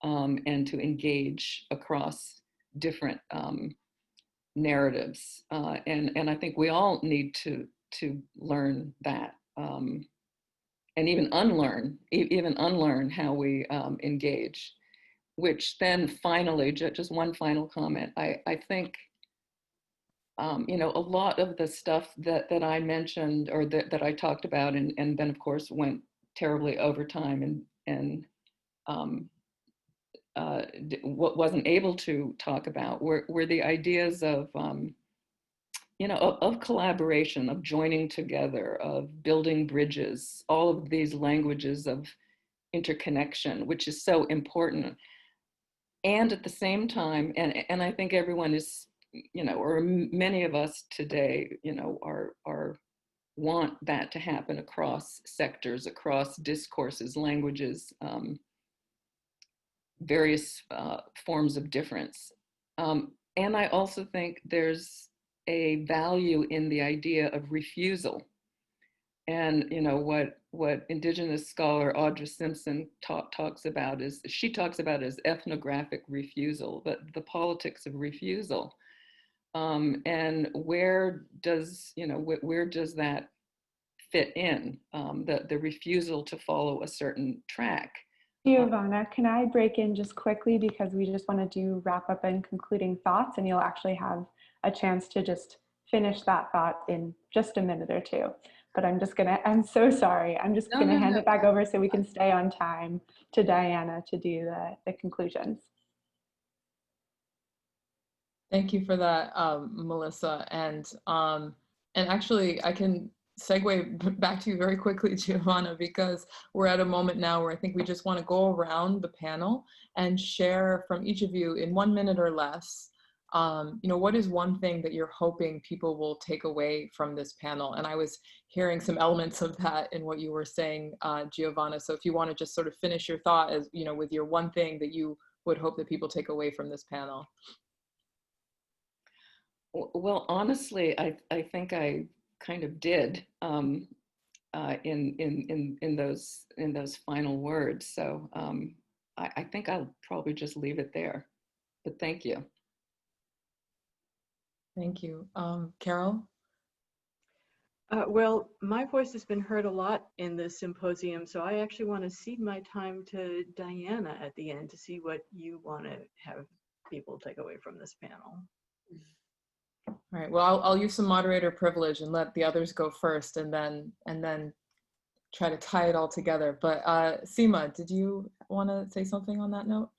and to engage across different narratives. And I think we all need to learn that and even unlearn how we engage. Which then finally, just one final comment, I think, a lot of the stuff that I mentioned or that I talked about and then of course went terribly over time and what wasn't able to talk about were the ideas of, of collaboration, of joining together, of building bridges, all of these languages of interconnection, which is so important. And at the same time, and I think everyone is, or many of us today, are want that to happen across sectors, across discourses, languages, various forms of difference. And I also think there's a value in the idea of refusal. And what Indigenous scholar Audra Simpson talks about is ethnographic refusal, the politics of refusal, and where does that fit in? The refusal to follow a certain track. Giovanna, can I break in just quickly because we just want to do wrap up and concluding thoughts, and you'll actually have a chance to just finish that thought in just a minute or two. But I'm so sorry. I'm just gonna hand it back over so we can stay on time to Diana to do the conclusions. Thank you for that, Melissa. And actually, I can segue back to you very quickly, Giovanna, because we're at a moment now where I think we just want to go around the panel and share from each of you in 1 minute or less, what is one thing that you're hoping people will take away from this panel? And I was hearing some elements of that in what you were saying, Giovanna. So if you want to just sort of finish your thought as, with your one thing that you would hope that people take away from this panel. Well, honestly, I think I kind of did in those final words. So I think I'll probably just leave it there. But thank you. Thank you, Carol. Well, my voice has been heard a lot in this symposium, so I actually want to cede my time to Diana at the end to see what you want to have people take away from this panel. All right. Well, I'll use some moderator privilege and let the others go first, and then try to tie it all together. But Seema, did you want to say something on that note?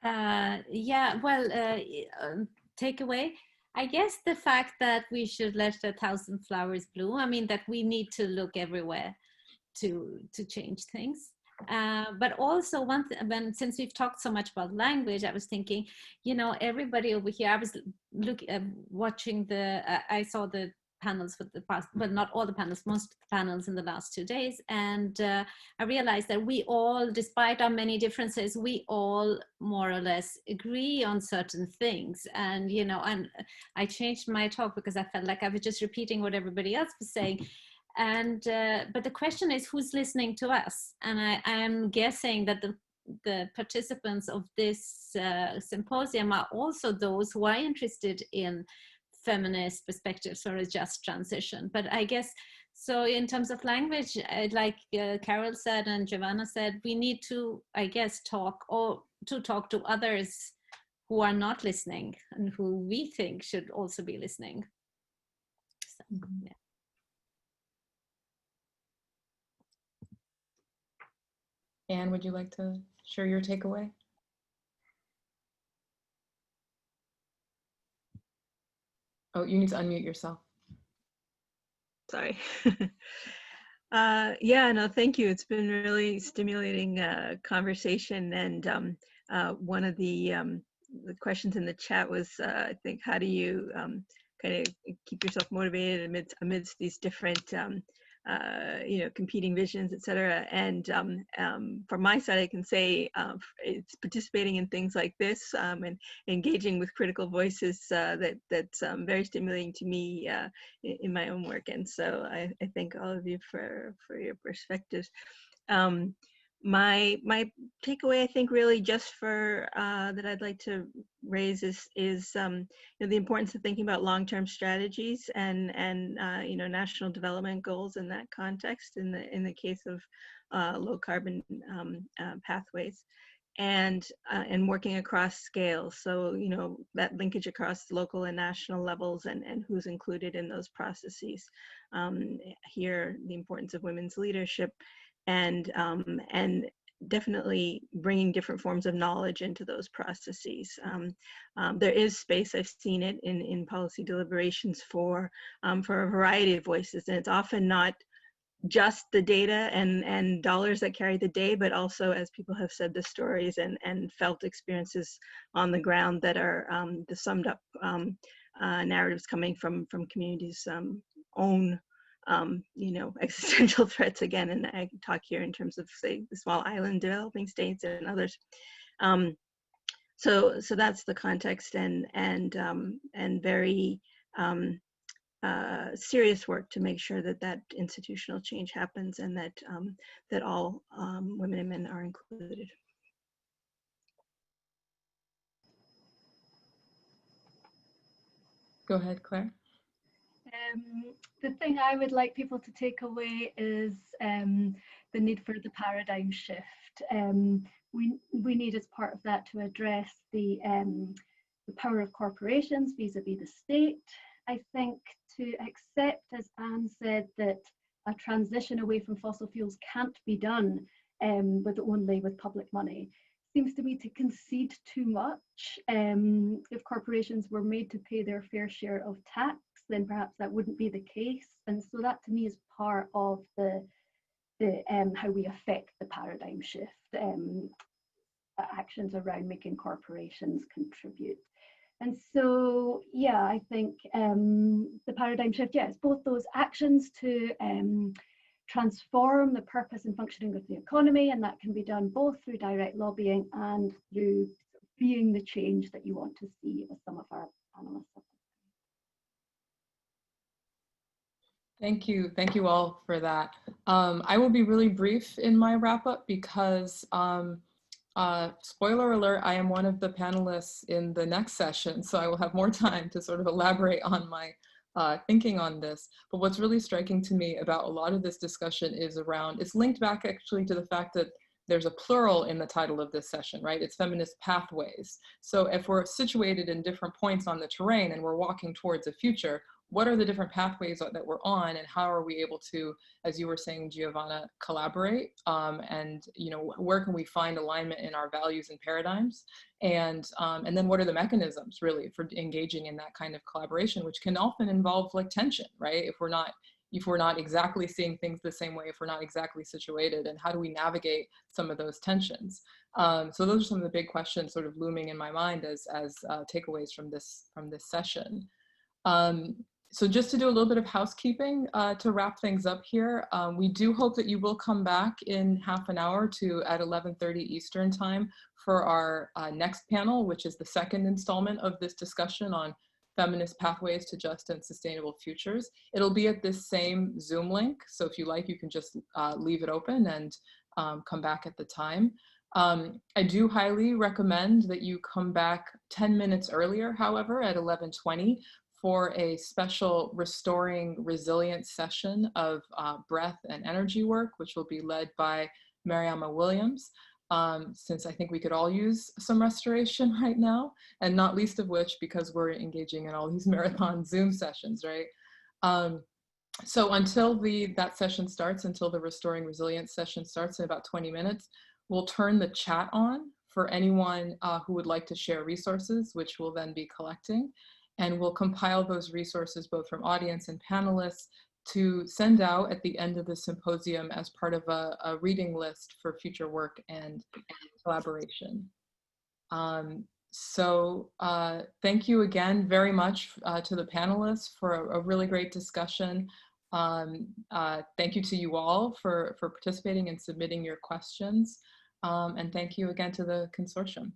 Yeah. Well, takeaway. I guess the fact that we should let 1,000 flowers bloom. I mean, that we need to look everywhere to change things. But also since we've talked so much about language, I was thinking, everybody over here, I was watching I saw the panels for the past, but not all the panels, most of the panels in the last 2 days. And I realized that we all, despite our many differences, we all more or less agree on certain things. And, and I changed my talk because I felt like I was just repeating what everybody else was saying. And but the question is, who's listening to us? And I am guessing that the participants of this symposium are also those who are interested in feminist perspectives for a just transition. But I guess, so in terms of language, like Carol said and Giovanna said, we need to, I guess, talk to others who are not listening and who we think should also be listening. So, yeah. Anne, would you like to share your takeaway? Oh, you need to unmute yourself. Sorry. Yeah, no, thank you. It's been really stimulating conversation. And one of the questions in the chat was, I think, how do you kind of keep yourself motivated amidst these different competing visions, et cetera. And from my side, I can say it's participating in things like this and engaging with critical voices that's very stimulating to me in my own work. And so I thank all of you for your perspectives. My takeaway, I think, really just for that I'd like to raise is the importance of thinking about long-term strategies and national development goals in that context in the case of low carbon pathways, and working across scales. So that linkage across local and national levels and who's included in those processes. Here, the importance of women's leadership. And definitely bringing different forms of knowledge into those processes. There is space, I've seen it in policy deliberations for a variety of voices, and it's often not just the data and dollars that carry the day, but also, as people have said, the stories and felt experiences on the ground that are the summed up narratives coming from communities' own existential threats again, and I talk here in terms of, say, the small island developing states and others. So that's the context, and very serious work to make sure that institutional change happens and that all women and men are included. Go ahead, Claire. The thing I would like people to take away is the need for the paradigm shift. We need, as part of that, to address the power of corporations vis-a-vis the state. I think to accept, as Anne said, that a transition away from fossil fuels can't be done only with public money. seems to me to concede too much. If corporations were made to pay their fair share of tax, then perhaps that wouldn't be the case. And so that to me is part of the how we affect the paradigm shift, actions around making corporations contribute. And so, yeah, I think the paradigm shift, yeah, it's both those actions to transform the purpose and functioning of the economy, and that can be done both through direct lobbying and through being the change that you want to see, as some of our panelists have. Thank you all for that. I will be really brief in my wrap up because spoiler alert, I am one of the panelists in the next session, so I will have more time to sort of elaborate on my thinking on this. But what's really striking to me about a lot of this discussion is around, it's linked back actually to the fact that there's a plural in the title of this session, right? It's Feminist Pathways. So if we're situated in different points on the terrain and we're walking towards a future, what are the different pathways that we're on, and how are we able to, as you were saying, Giovanna, collaborate, and where can we find alignment in our values and paradigms, and then what are the mechanisms really for engaging in that kind of collaboration, which can often involve like tension, right? If we're not exactly seeing things the same way, if we're not exactly situated, and how do we navigate some of those tensions? So those are some of the big questions sort of looming in my mind as takeaways from this session. So just to do a little bit of housekeeping to wrap things up here, we do hope that you will come back in half an hour at 11:30 Eastern time for our next panel, which is the second installment of this discussion on feminist pathways to just and sustainable futures. It'll be at this same Zoom link, so if you like, you can just leave it open and come back at the time. I do highly recommend that you come back 10 minutes earlier, however, at 11:20 for a special Restoring Resilience session of breath and energy work, which will be led by Mariama Williams, since I think we could all use some restoration right now, and not least of which because we're engaging in all these marathon Zoom sessions, right? So until that session starts, until the Restoring Resilience session starts in about 20 minutes, we'll turn the chat on for anyone who would like to share resources, which we'll then be collecting. And we'll compile those resources both from audience and panelists to send out at the end of the symposium as part of a reading list for future work and collaboration. So thank you again very much to the panelists for a really great discussion. Thank you to you all for participating and submitting your questions. And thank you again to the consortium.